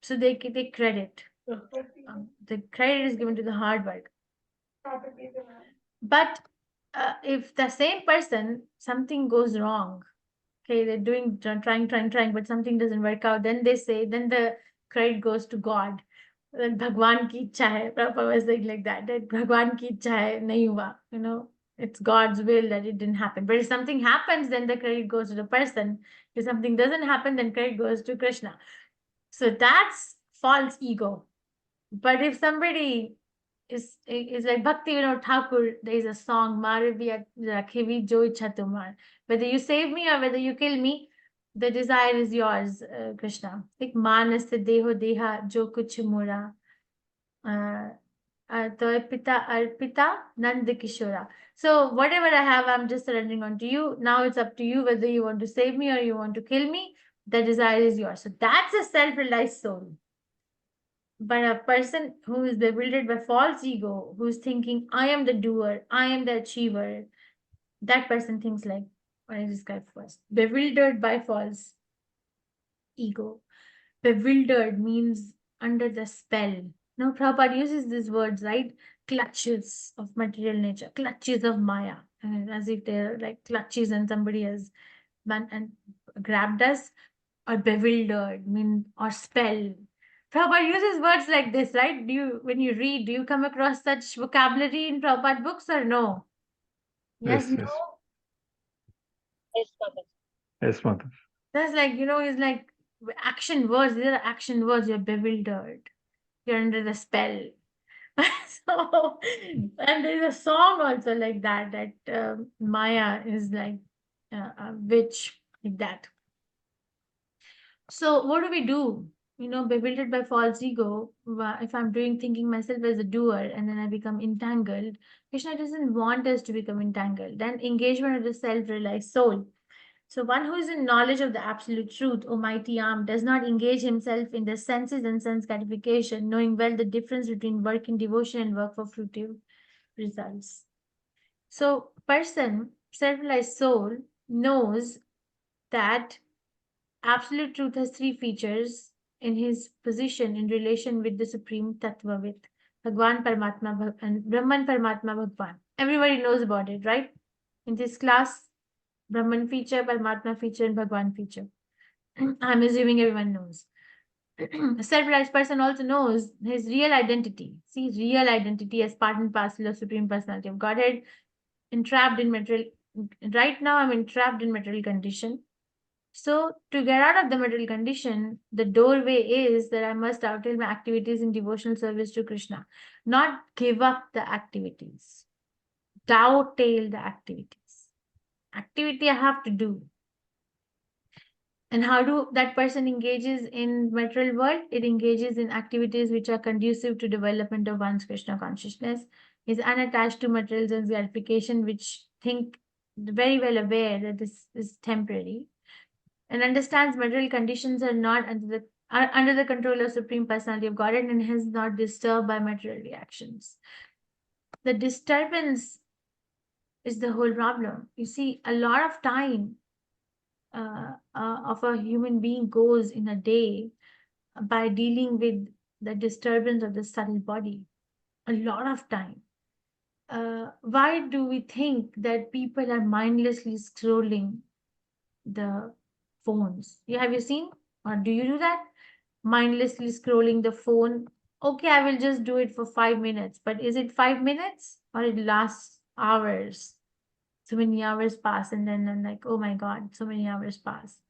So they take credit. The credit is given to the hard work. But if the same person, something goes wrong, okay, they're doing, trying, but something doesn't work out, then they say, then the credit goes to God. Then Bhagwan ki ichha hai. Prabhupada was saying like that Bhagwan ki ichha hai, nahi hua. It's God's will that it didn't happen. But if something happens, then the credit goes to the person. If something doesn't happen, then credit goes to Krishna. So that's false ego. But if somebody is like Bhakti Vinod Thakur, there is a song, Maravi Rakhivi Jo Ichha Tumar. Whether you save me or whether you kill me, the desire is yours, Krishna. Like Manas Deho Deha Jo Kuch Mura. Pita Arpita Nanda Kishora. So whatever I have, I'm just surrendering on to you. Now it's up to you whether you want to save me or you want to kill me. The desire is yours. So that's a self-realized soul. But a person who is bewildered by false ego, who's thinking, I am the doer, I am the achiever, that person thinks like what I described first. Bewildered by false ego. Bewildered means under the spell. Now, Prabhupada uses these words, right? Clutches of material nature, clutches of Maya, and as if they're like clutches and somebody has grabbed us, or bewildered, or spell. Prabhupada uses words like this, right? When you read, do you come across such vocabulary in Prabhupada books or no? Yes, Yes, no? yes. Yes, Mother. That's like, it's like action words. These are action words. You're bewildered. You're under the spell. So, and there's a song also like that Maya is like a witch, like that. So what do we do? Bewildered by false ego, if I'm thinking myself as a doer and then I become entangled, Krishna doesn't want us to become entangled. Then engagement of the self-realized soul. So one who is in knowledge of the absolute truth, O mighty arm, does not engage himself in the senses and sense gratification, knowing well the difference between work in devotion and work for fruitive results. So person, self-realized soul, knows that absolute truth has three features in his position in relation with the Supreme Tattva, with Bhagwan Paramatma and Brahman Paramatma Bhagwan. Everybody knows about it, right? In this class, Brahman feature, Paramatma feature, and Bhagwan feature. I'm assuming everyone knows. A self-realized person also knows his real identity. See, real identity as part and parcel of Supreme Personality of Godhead, entrapped in material. Right now, I'm entrapped in material condition. So to get out of the material condition, the doorway is that I must outlaw my activities in devotional service to Krishna, not give up the activities, dowtail the activities. Activity I have to do. And how do that person engages in material world? It engages in activities which are conducive to development of one's Krishna consciousness, is unattached to material sense gratification, which think very well aware that this is temporary, and understands material conditions are not under the control of Supreme Personality of Godhead and is not disturbed by material reactions. The disturbance is the whole problem. You see, a lot of time of a human being goes in a day by dealing with the disturbance of the subtle body. A lot of time. Why do we think that people are mindlessly scrolling the phones. Have you seen, or do you do that? Mindlessly scrolling the phone. Okay, I will just do it for 5 minutes, but is it 5 minutes or it lasts hours? So many hours pass, and then I'm like, oh my God, so many hours pass.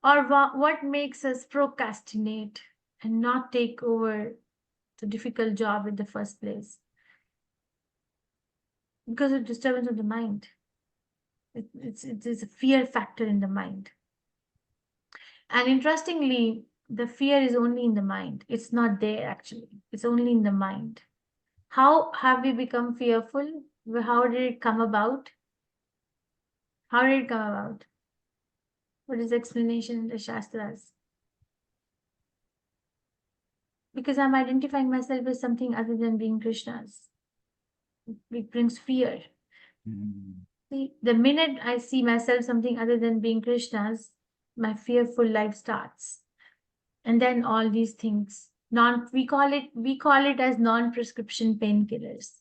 Or what makes us procrastinate and not take over the difficult job in the first place? Because of disturbance of the mind. It is a fear factor in the mind. And interestingly, the fear is only in the mind. It's not there actually. It's only in the mind. How have we become fearful? How did it come about? How did it come about? What is the explanation in the Shastras? Because I'm identifying myself as something other than being Krishna's. It brings fear. See, the minute I see myself something other than being Krishna's, my fearful life starts. And then all these things, we call it as non-prescription painkillers.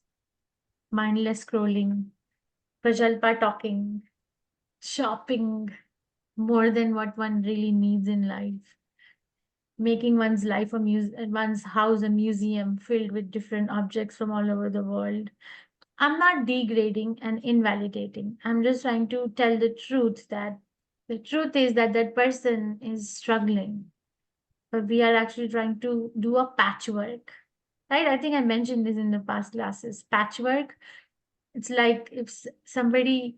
Mindless scrolling, prajalpa talking, shopping more than what one really needs in life, making one's house a museum filled with different objects from all over the world. I'm not degrading and invalidating. I'm just trying to tell the truth that the truth is that that person is struggling. But we are actually trying to do a patchwork, right? I think I mentioned this in the past classes. Patchwork, it's like if somebody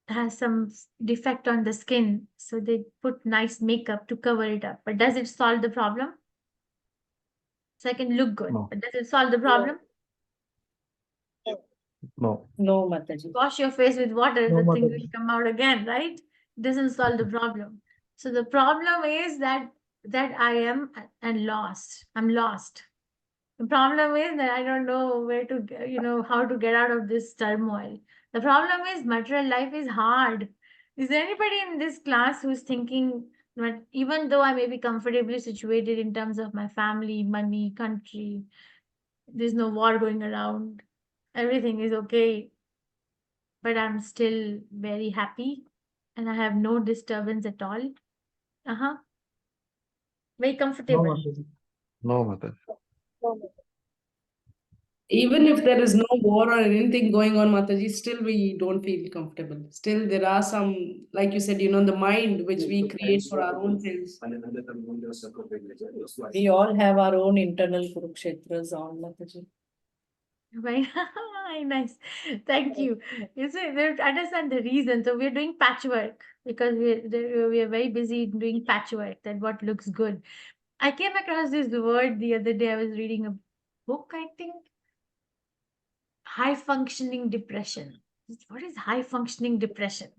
has some defect on the skin, so they put nice makeup to cover it up. But does it solve the problem? So I can look good. No. But does it solve the problem? No. No, Mataji. Wash your face with water, No, the thing Mataji. will come out again, right? Doesn't solve the problem. So the problem is that I am and lost. I'm lost. The problem is that I don't know where to, how to get out of this turmoil. The problem is material life is hard. Is there anybody in this class who's thinking that even though I may be comfortably situated in terms of my family, money, country, there's no war going around, everything is okay, but I'm still very happy and I have no disturbance at all? Very No, comfortable. Mataji. No, Mataji. Even if there is no war or anything going on, Mataji, still we don't feel comfortable. Still there are some, like you said, the mind which we create for our own selves. We all have our own internal Kurukshetras on, Mataji. Very nice. Thank you. You see, we understand the reason. So we're doing patchwork because we are very busy doing patchwork, that what looks good. I came across this word the other day. I was reading a book, I think. High functioning depression. What is high functioning depression?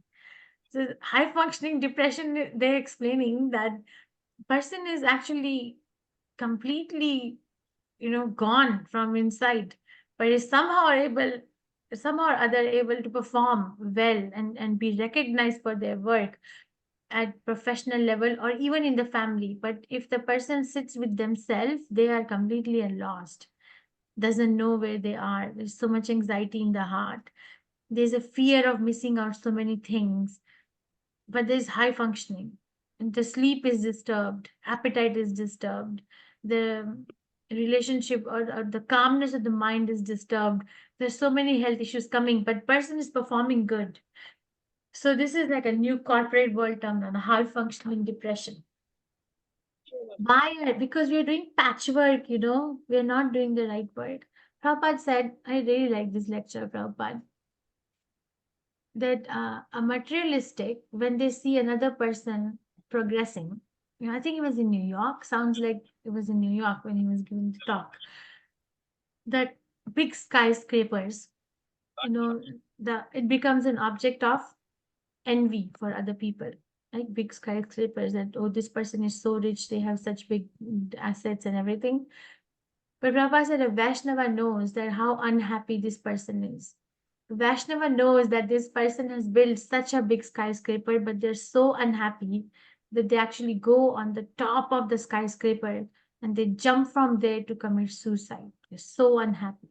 So high functioning depression, they're explaining that person is actually completely, gone from inside, but is somehow or other able to perform well and be recognized for their work at professional level or even in the family. But if the person sits with themselves, they are completely lost, doesn't know where they are. There's so much anxiety in the heart. There's a fear of missing out so many things, but there's high functioning. And the sleep is disturbed, appetite is disturbed, the relationship or the calmness of the mind is disturbed. There's so many health issues coming, but person is performing good. So this is like a new corporate world term on high functioning depression. Why? Because we're doing patchwork, we're not doing the right work. Prabhupada said, I really like this lecture, Prabhupada, that a materialistic, when they see another person progressing, I think it was in New York, sounds like it was in New York when he was giving the talk, that big skyscrapers, it becomes an object of envy for other people. Like big skyscrapers, that, oh, this person is so rich, they have such big assets and everything. But Prabhupada said a Vaishnava knows that how unhappy this person is. Vaishnava knows that this person has built such a big skyscraper, but they're so unhappy that they actually go on the top of the skyscraper and they jump from there to commit suicide. They're so unhappy.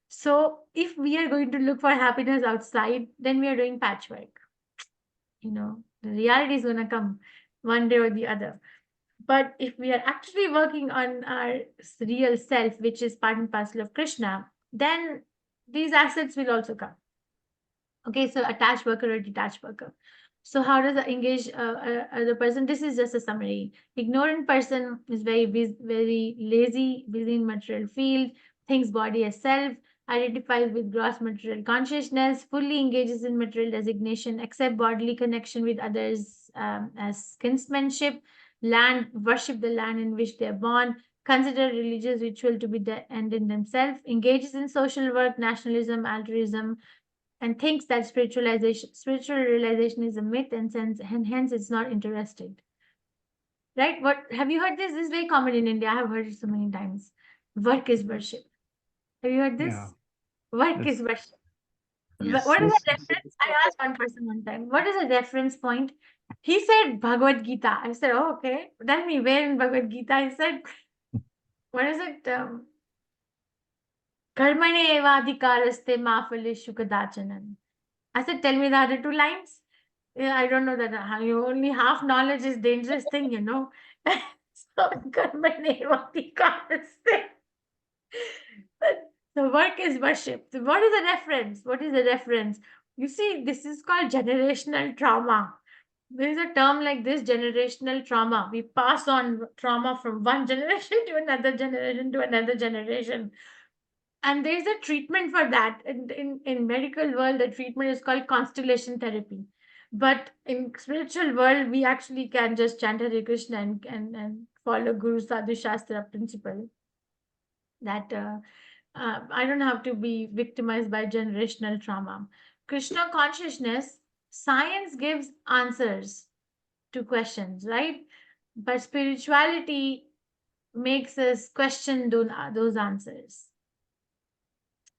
So if we are going to look for happiness outside, then we are doing patchwork. The reality is going to come one day or the other. But if we are actually working on our real self, which is part and parcel of Krishna, then these assets will also come. Okay, so attached worker or detached worker. So how does the engage the person? This is just a summary. Ignorant person is very very lazy, busy in material field, thinks body as self, identifies with gross material consciousness, fully engages in material designation, accept bodily connection with others as kinsmanship, land, worship the land in which they are born, consider religious ritual to be the end in themselves, engages in social work, nationalism, altruism, and thinks that spiritual realization is a myth and hence it's not interested. Right? What have you heard this? This is very common in India. I have heard it so many times. Work is worship. Have you heard this? Yeah. Work is worship. Yes. What is Yes. the reference? I asked one person one time, what is a reference point? He said Bhagavad Gita. I said, oh, okay. Tell me where in Bhagavad Gita. He said, what is it? Karmane evadhikaraste ma phaleshu kadachanan. I said, tell me the other two lines. Yeah, I don't know that you only half knowledge is dangerous thing, you know. So karmane evadhikaraste. The work is worship. So what is the reference? What is the reference? You see, this is called generational trauma. There is a term like this, generational trauma. We pass on trauma from one generation to another generation to another generation. And there is a treatment for that. In medical world, the treatment is called constellation therapy. But in spiritual world, we actually can just chant Hare Krishna and follow Guru Sadhu Shastra principle. That I don't have to be victimized by generational trauma. Krishna consciousness, science gives answers to questions, right? But spirituality makes us question those answers.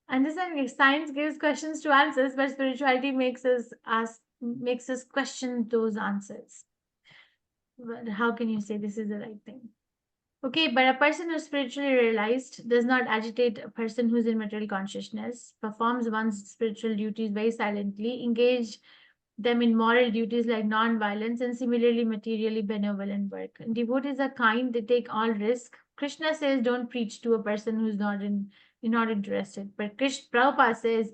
Understanding science gives questions to answers, but spirituality makes us question those answers. But how can you say this is the right thing? Okay, but a person who's spiritually realized does not agitate a person who's in material consciousness, performs one's spiritual duties very silently, engage them in moral duties like non-violence, and similarly materially benevolent work. And devotees are kind, they take all risk. Krishna says don't preach to a person who's not interested. But Prabhupada says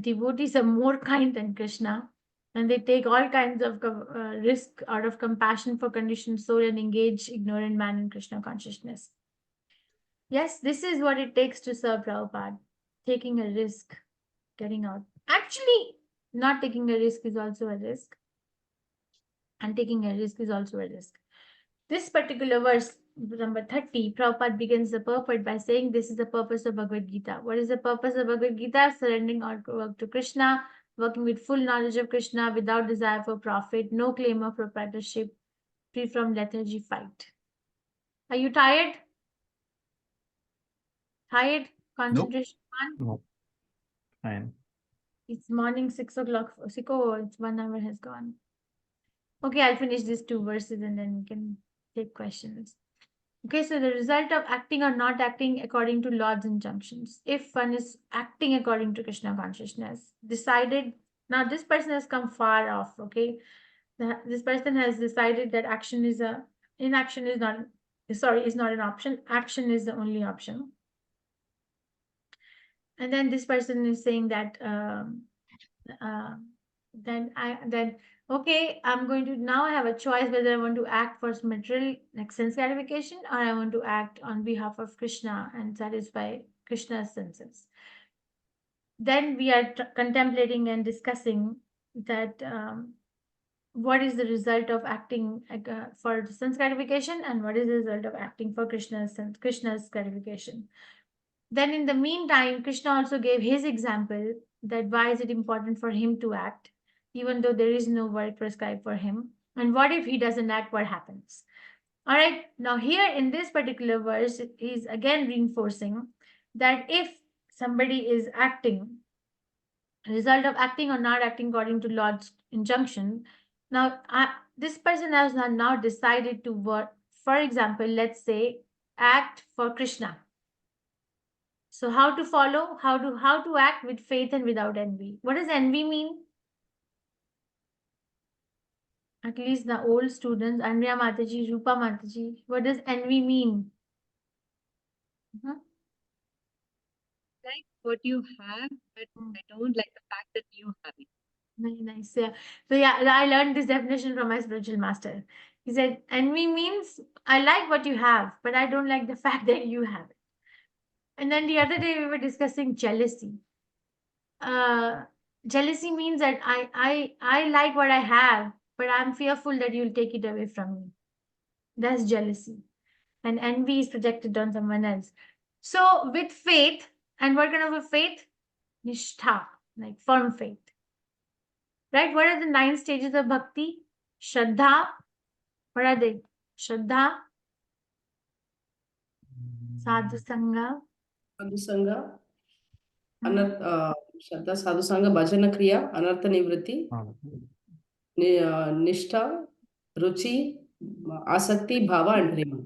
devotees are more kind than Krishna, and they take all kinds of risk out of compassion for conditioned soul and engage ignorant man in Krishna consciousness. Yes, this is what it takes to serve Prabhupada. Taking a risk, getting out. Actually, not taking a risk is also a risk. And taking a risk is also a risk. This particular verse, number 30, Prabhupada begins the purport by saying this is the purpose of Bhagavad Gita. What is the purpose of Bhagavad Gita? Surrendering our work to Krishna, working with full knowledge of Krishna without desire for profit, no claim of proprietorship, free from lethargy, fight. Are you tired? Tired? Concentration? No. Fine. It's morning 6 o'clock. It's 1 hour has gone. Okay, I'll finish these two verses and then we can take questions. Okay, so the result of acting or not acting according to Lord's injunctions. If one is acting according to Krishna consciousness, decided, now this person has come far off, okay? This person has decided that inaction is not an option. Action is the only option. And then this person is saying that okay, I'm going to now have a choice whether I want to act for material, like sense gratification, or I want to act on behalf of Krishna and satisfy Krishna's senses. Then we are contemplating and discussing that what is the result of acting for sense gratification and what is the result of acting for Krishna's gratification. Then in the meantime, Krishna also gave his example that why is it important for him to act, even though there is no work prescribed for him. And what if he doesn't act, what happens? All right, now here in this particular verse, he's again reinforcing that if somebody is acting, result of acting or not acting according to Lord's injunction, now this person has now decided to work, for example, let's say, act for Krishna. So how to follow, how to act with faith and without envy. What does envy mean? At least the old students, Andrea Mataji, Rupa Mataji, what does envy mean? Like what you have, but I don't like the fact that you have it. Very nice. Yeah. So yeah, I learned this definition from my spiritual master. He said, envy means I like what you have, but I don't like the fact that you have it. And then the other day we were discussing jealousy. Jealousy means that I like what I have, but I'm fearful that you'll take it away from me. That's jealousy. And envy is projected on someone else. So with faith, and what kind of a faith? Nishtha, like firm faith. Right? What are the 9 stages of bhakti? Shraddha. What are they? Shraddha, Sadhu Sangha. Sadhu Sangha, Shraddha, Sadhu Sangha, Bhajana Kriya, Anartha Nivritti, Nishtha, Ruchi, Asakti, Bhava, and Prema.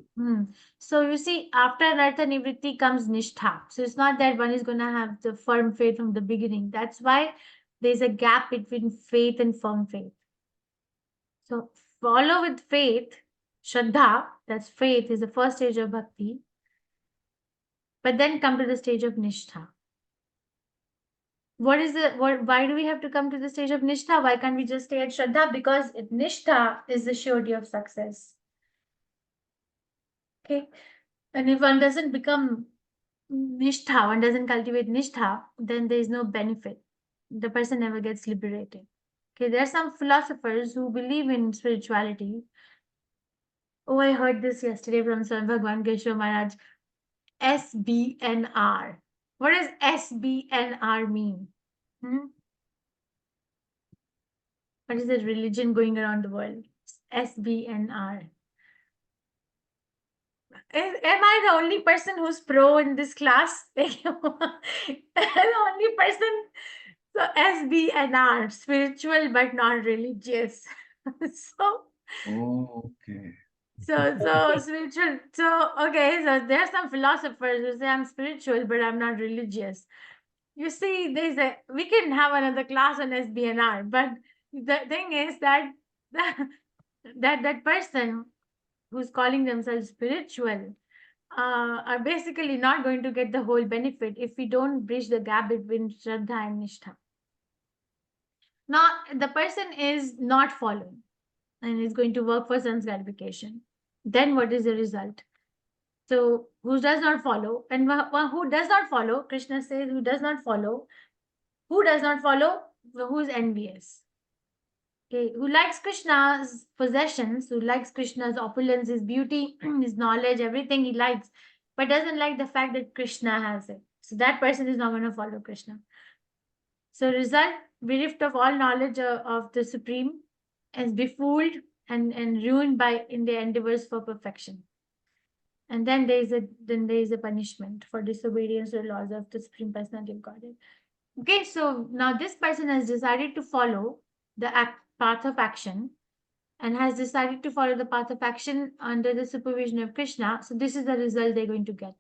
So you see, after Anartha Nivritti comes Nishtha. So it's not that one is going to have the firm faith from the beginning. That's why there's a gap between faith and firm faith. So follow with faith, Shraddha, that's faith, is the first stage of bhakti. But then come to the stage of Nishtha. Why do we have to come to the stage of Nishtha? Why can't we just stay at Shraddha? Because Nishtha is the surety of success. Okay. And if one doesn't become Nishtha, one doesn't cultivate Nishtha, then there is no benefit. The person never gets liberated. Okay, there are some philosophers who believe in spirituality. Oh, I heard this yesterday from Swami Bhagwan Keshav Maharaj. SBNR. What does SBNR mean? What is the religion going around the world? SBNR. Am I the only person who's pro in this class? The only person. So SBNR, spiritual but not religious. Okay. So spiritual. So okay, so there are some philosophers who say I'm spiritual but I'm not religious. You see, we can have another class on SBNR, but the thing is that that person who's calling themselves spiritual are basically not going to get the whole benefit if we don't bridge the gap between Shraddha and Nishtha. Now, the person is not following and is going to work for sense gratification. Then what is the result? So, who does not follow? And who does not follow? Krishna says, who does not follow? Who does not follow? Who is envious? Okay, who likes Krishna's possessions, who likes Krishna's opulence, his beauty, his knowledge, everything he likes, but doesn't like the fact that Krishna has it. So that person is not going to follow Krishna. So result, bereft of all knowledge of the Supreme, is befooled and ruined in their endeavors for perfection. And then there is a punishment for disobedience to the laws of the Supreme Personality of Godhead. Okay, so now this person has decided to follow the path of action and has decided to follow the path of action under the supervision of Krishna. So this is the result they're going to get.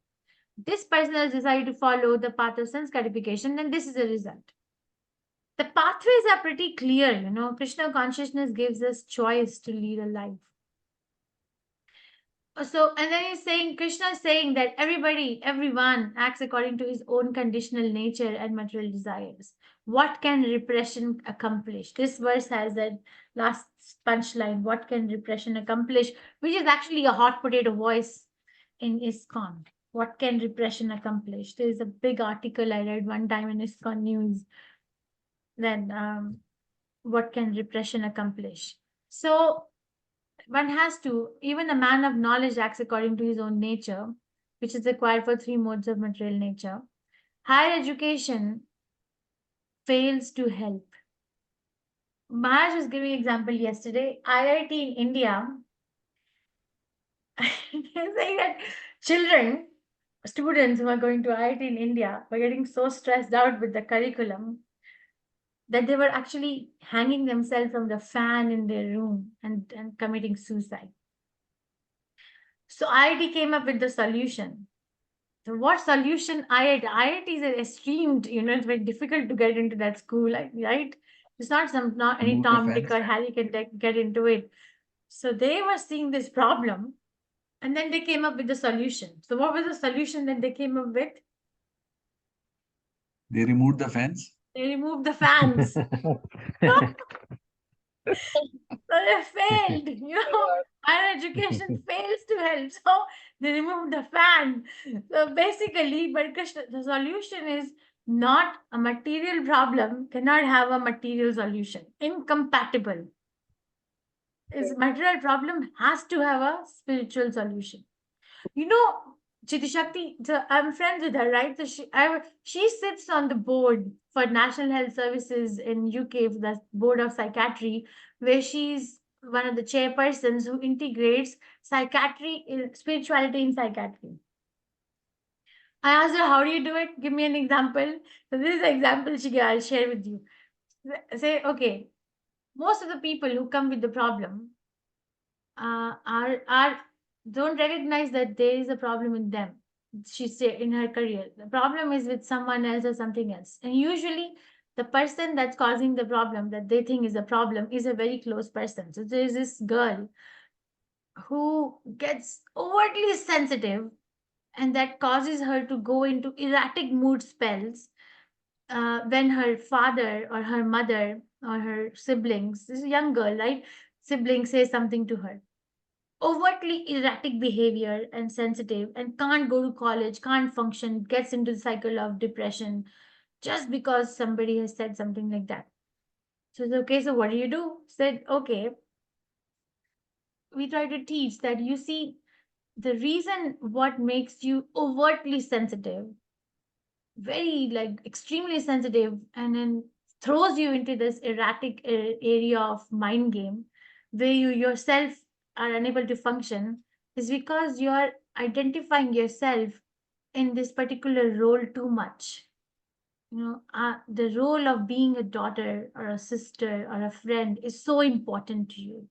This person has decided to follow the path of sense gratification, then this is the result. The pathways are pretty clear, you know. Krishna consciousness gives us choice to lead a life. So, and then he's saying, Krishna is saying that everyone acts according to his own conditional nature and material desires. What can repression accomplish? This verse has that last punchline, what can repression accomplish? Which is actually a hot potato voice in ISKCON. What can repression accomplish? There is a big article I read one time in ISKCON news. Then, what can repression accomplish? So, one has to, even a man of knowledge acts according to his own nature, which is required for 3 modes of material nature. Higher education fails to help. Maharaj was giving an example yesterday. IIT in India, saying that students who are going to IIT in India were getting so stressed out with the curriculum that they were actually hanging themselves from the fan in their room and committing suicide. So IIT came up with the solution. So what solution IIT? IIT is esteemed, you know, it's very difficult to get into that school, right? It's not any Remove the Tom, Dick, fans. or Harry can get into it. So they were seeing this problem, and then they came up with the solution. So what was the solution that they came up with? They removed the fans. They removed the fans. So they failed, higher education fails to help. So they removed the fan. So basically, but Krishna, the solution is not a material problem, cannot have a material solution. Incompatible. Is material problem has to have a spiritual solution. Chiti Shakti, I'm friends with her, right? So she sits on the board for National Health Services in UK, the Board of Psychiatry, where she's one of the chairpersons who integrates spirituality in psychiatry. I asked her, how do you do it? Give me an example. So this is an example I'll share with you. Say, okay, most of the people who come with the problem don't recognize that there is a problem in them. She said in her career, the problem is with someone else or something else. And usually the person that's causing the problem that they think is a problem is a very close person. So there's this girl who gets overtly sensitive, and that causes her to go into erratic mood spells when her father or her mother or her siblings, this is a young girl, right? Sibling says something to her. Overtly erratic behavior and sensitive, and can't go to college, can't function, gets into the cycle of depression just because somebody has said something like that. So it's okay, so what do you do? Said, okay, we try to teach that, you see, the reason what makes you overtly sensitive, very like extremely sensitive, and then throws you into this erratic area of mind game where you yourself are unable to function, is because you are identifying yourself in this particular role too much. The role of being a daughter or a sister or a friend is so important to you.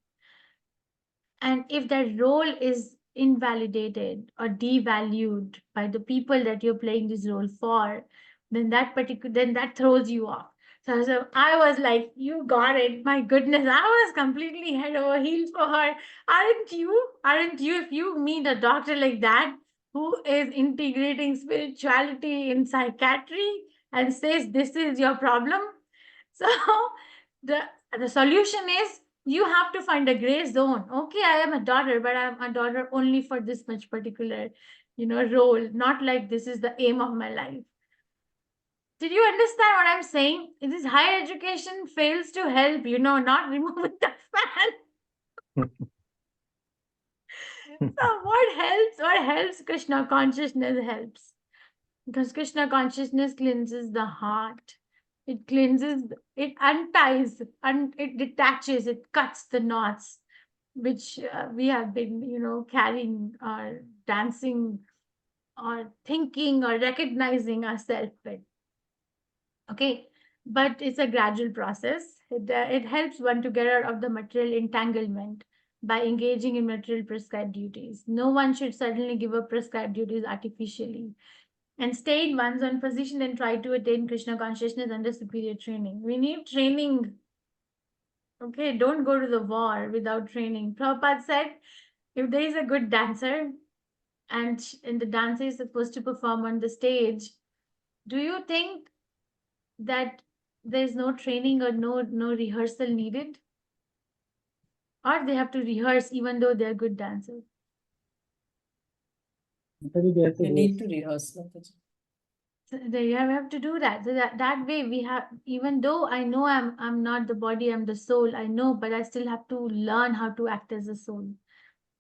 And if that role is invalidated or devalued by the people that you're playing this role for, then that throws you off. So I was like, you got it. My goodness, I was completely head over heels for her. Aren't you? If you meet a doctor like that who is integrating spirituality in psychiatry and says this is your problem? So the solution is, you have to find a gray zone. Okay, I am a daughter, but I'm a daughter only for this much particular, role. Not like this is the aim of my life. Did you understand what I'm saying? This higher education fails to help, not removing the fan. So what helps? What helps? Krishna consciousness helps. Because Krishna consciousness cleanses the heart. It cleanses, it unties, it detaches, it cuts the knots, which we have been, carrying or dancing or thinking or recognizing ourselves with. Okay, but it's a gradual process. It helps one to get out of the material entanglement by engaging in material prescribed duties. No one should suddenly give up prescribed duties artificially and stay in one's own position and try to attain Krishna consciousness under superior training. We need training. Okay, don't go to the war without training. Prabhupada said, if there is a good dancer and the dancer is supposed to perform on the stage, do you think that there's no training or no rehearsal needed? Or they have to rehearse even though they're good dancers? You need to rehearse. So you have to do that. So that way we have, even though I know I'm not the body, I'm the soul, I know, but I still have to learn how to act as a soul.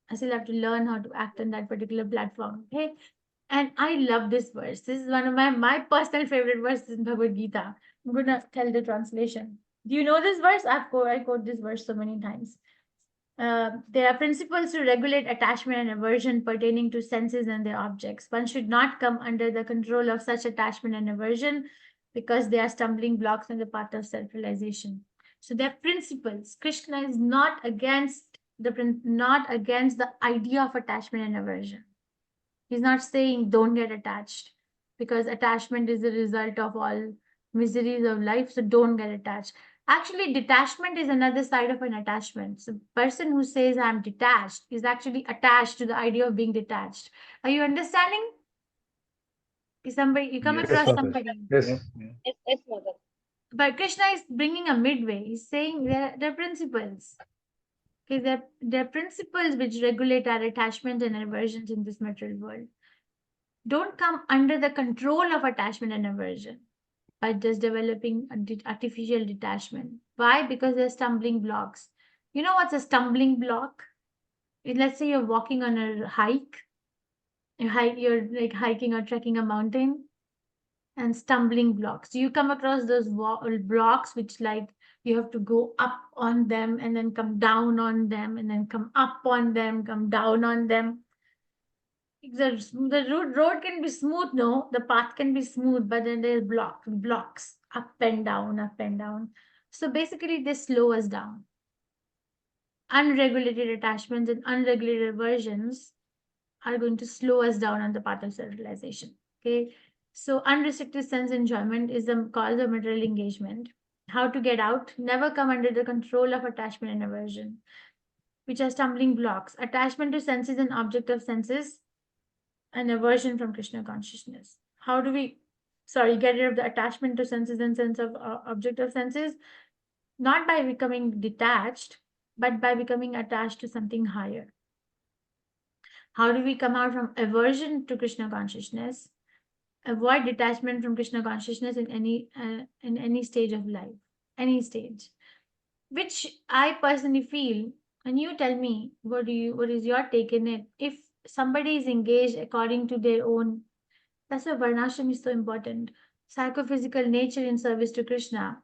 I still have to learn how to act on that particular platform. Okay. And I love this verse. This is one of my personal favorite verses in Bhagavad Gita. I'm gonna tell the translation. Do you know this verse? I quote this verse so many times. There are principles to regulate attachment and aversion pertaining to senses and their objects. One should not come under the control of such attachment and aversion because they are stumbling blocks on the path of self-realization. So they're principles. Krishna is not against the idea of attachment and aversion. He's not saying don't get attached, because attachment is the result of all miseries of life. So don't get attached. Actually, detachment is another side of an attachment. So person who says I'm detached is actually attached to the idea of being detached. Are you understanding? Is somebody, you come Yes. across Yes, Mataji. somebody. Yes. Yes, mother. But Krishna is bringing a midway. He's saying there are principles. Okay, there are principles which regulate our attachment and aversions in this material world. Don't come under the control of attachment and aversion by just developing artificial detachment. Why? Because they're stumbling blocks. You know what's a stumbling block? Let's say you're walking on a hike. You're like hiking or trekking a mountain, and stumbling blocks. Do you come across those blocks which like you have to go up on them and then come down on them and then come up on them, come down on them? The road can be smooth, no, the path can be smooth, but then there's blocks up and down, up and down. So basically they slow us down. Unregulated attachments and unregulated aversions are going to slow us down on the path of self-realization. Okay, so unrestricted sense enjoyment is the cause of material engagement. How to get out? Never come under the control of attachment and aversion, which are stumbling blocks. Attachment to senses and object of senses, and aversion from Krishna consciousness. How do we, get rid of the attachment to senses and sense of object of senses? Not by becoming detached, but by becoming attached to something higher. How do we come out from aversion to Krishna consciousness? Avoid detachment from Krishna consciousness in any stage of life, any stage. Which I personally feel, and you tell me what is your take in it? If somebody is engaged according to their own, that's why Varnashram is so important. Psychophysical nature in service to Krishna,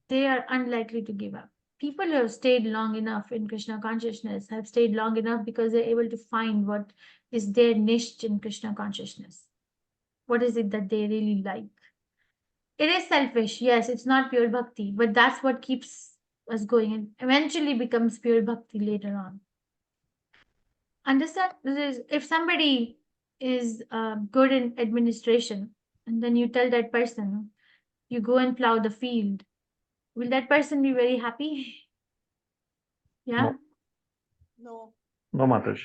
they are unlikely to give up. People who have stayed long enough in Krishna consciousness have stayed long enough because they're able to find what is their niche in Krishna consciousness. What is it that they really like? It is selfish, yes, it's not pure bhakti, but that's what keeps us going and eventually becomes pure bhakti later on. Understand? If somebody is good in administration, and then you tell that person, you go and plow the field, will that person be very happy? Yeah? No. No, Mataji.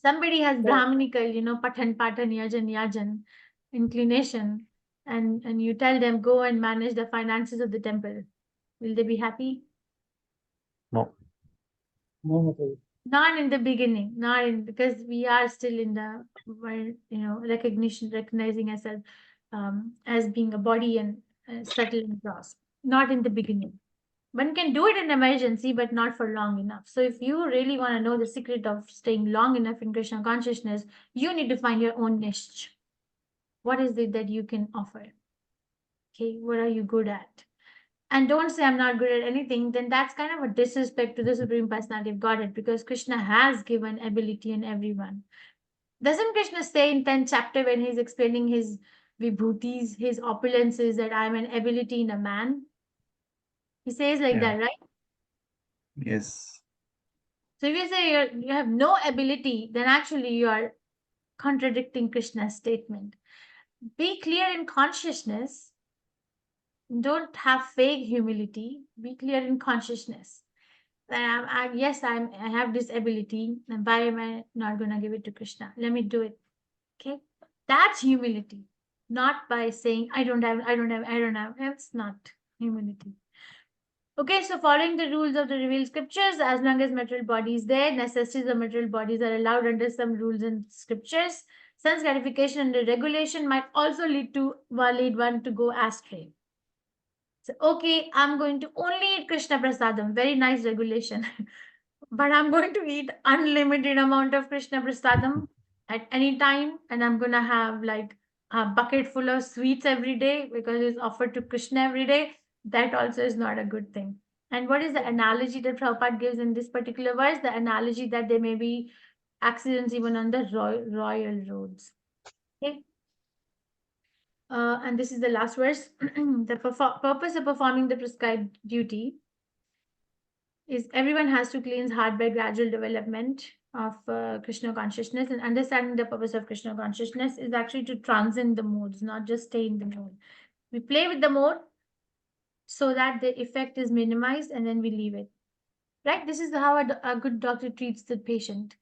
Somebody has Brahminical, Patan, Yajan inclination, and you tell them, go and manage the finances of the temple. Will they be happy? No. No, Mataji. Not in the beginning, because we are still in the world, recognizing ourselves as being a body and subtle and gross. Not in the beginning. One can do it in emergency, but not for long enough. So if you really want to know the secret of staying long enough in Krishna consciousness, you need to find your own niche. What is it that you can offer? Okay, what are you good at? And don't say I'm not good at anything, then that's kind of a disrespect to the Supreme Personality of Godhead, because Krishna has given ability in everyone. Doesn't Krishna say in 10th chapter when he's explaining his vibhutis, his opulences, that I'm an ability in a man? He says like that, right? Yes. So if you say you have no ability, then actually you are contradicting Krishna's statement. Be clear in consciousness. Don't have fake humility. Be clear in consciousness. Yes, I have this ability, and why am I not going to give it to Krishna? Let me do it. Okay, that's humility, not by saying I don't have. That's not humility. Okay, so following the rules of the revealed scriptures, as long as material body is there, necessities of material bodies are allowed under some rules in scriptures. Sense gratification under regulation might also lead one to go astray. So, okay, I'm going to only eat Krishna Prasadam. Very nice regulation. But I'm going to eat unlimited amount of Krishna Prasadam at any time. And I'm going to have like a bucket full of sweets every day because it's offered to Krishna every day. That also is not a good thing. And what is the analogy that Prabhupada gives in this particular verse? The analogy that there may be accidents even on the royal roads. Okay. And this is the last verse. The purpose of performing the prescribed duty is everyone has to cleanse heart by gradual development of Krishna consciousness, and understanding the purpose of Krishna consciousness is actually to transcend the modes, not just stay in the mode. We play with the mode, so that the effect is minimized, and then we leave it. Right? This is how a good doctor treats the patient.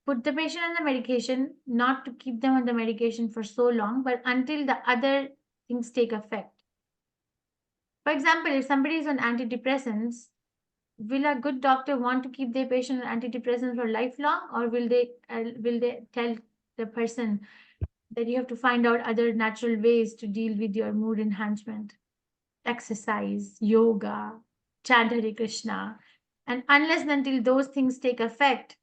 Put the patient on the medication, not to keep them on the medication for so long, but until the other things take effect. For example, if somebody is on antidepressants, will a good doctor want to keep their patient on antidepressants for lifelong, or will they tell the person that you have to find out other natural ways to deal with your mood enhancement? Exercise, yoga, chant Hare Krishna. And unless and until those things take effect,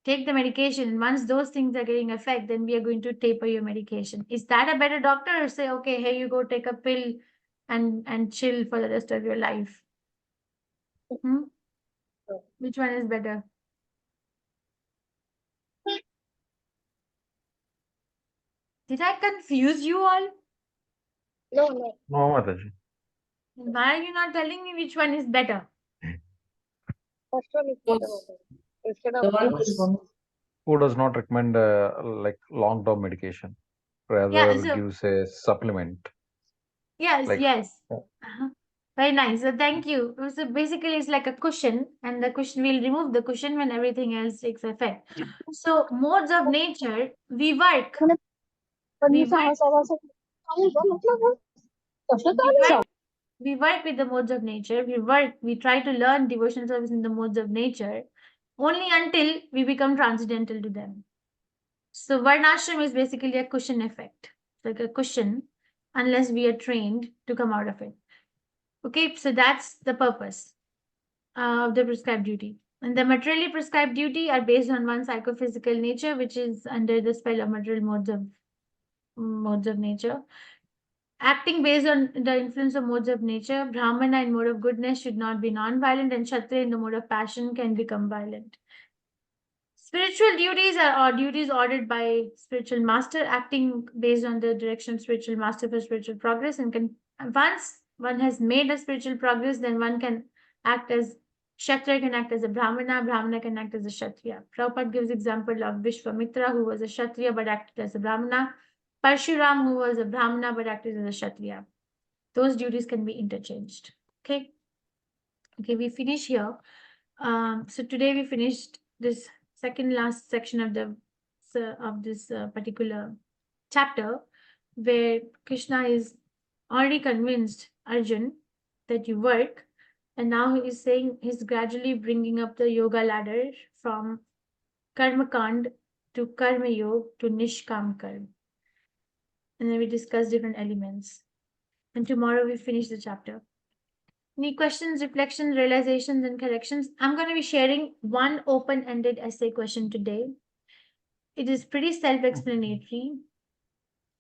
take the medication. Once those things are getting effect, then we are going to taper your medication. Is that a better doctor, or say, okay, here you go, take a pill and chill for the rest of your life? Which one is better? Did I confuse you all? No, no. No, Mataji. Why are you not telling me which one is better? First one is better. Because Instead the of one First who's one, Who does not recommend like long-term medication? Yeah, Rather so gives a supplement. yes, Like yes. yeah. Very nice. So thank you. So basically, it's like a cushion, and the cushion will remove the cushion when everything else takes effect. So modes of nature, we work. We work. We work with the modes of nature. We try to learn devotional service in the modes of nature only until we become transcendental to them. So Varnashram is basically a cushion effect, like a cushion, unless we are trained to come out of it. Okay, so that's the purpose of the prescribed duty. And the materially prescribed duty are based on one psychophysical nature, which is under the spell of material modes of nature. Acting based on the influence of modes of nature, Brahmana in mode of goodness should not be non-violent, and Kshatriya in the mode of passion can become violent. Spiritual duties are duties ordered by spiritual master, acting based on the direction of spiritual master for spiritual progress. And once one has made a spiritual progress, then one can act as Kshatriya, can act as a Brahmana, Brahmana can act as a Kshatriya. Prabhupada gives example of Vishwamitra, who was a Kshatriya but acted as a Brahmana. Parshuram, who was a Brahmana but acted as a Kshatriya. Those duties can be interchanged. Okay. Okay, we finish here. So today we finished this second last section of this particular chapter, where Krishna is already convinced Arjun that you work, and now he is saying he's gradually bringing up the yoga ladder from karma kand to karma yoga to nishkam karma. And then we discuss different elements. And tomorrow we finish the chapter. Any questions, reflections, realizations, and corrections? I'm going to be sharing one open-ended essay question today. It is pretty self-explanatory.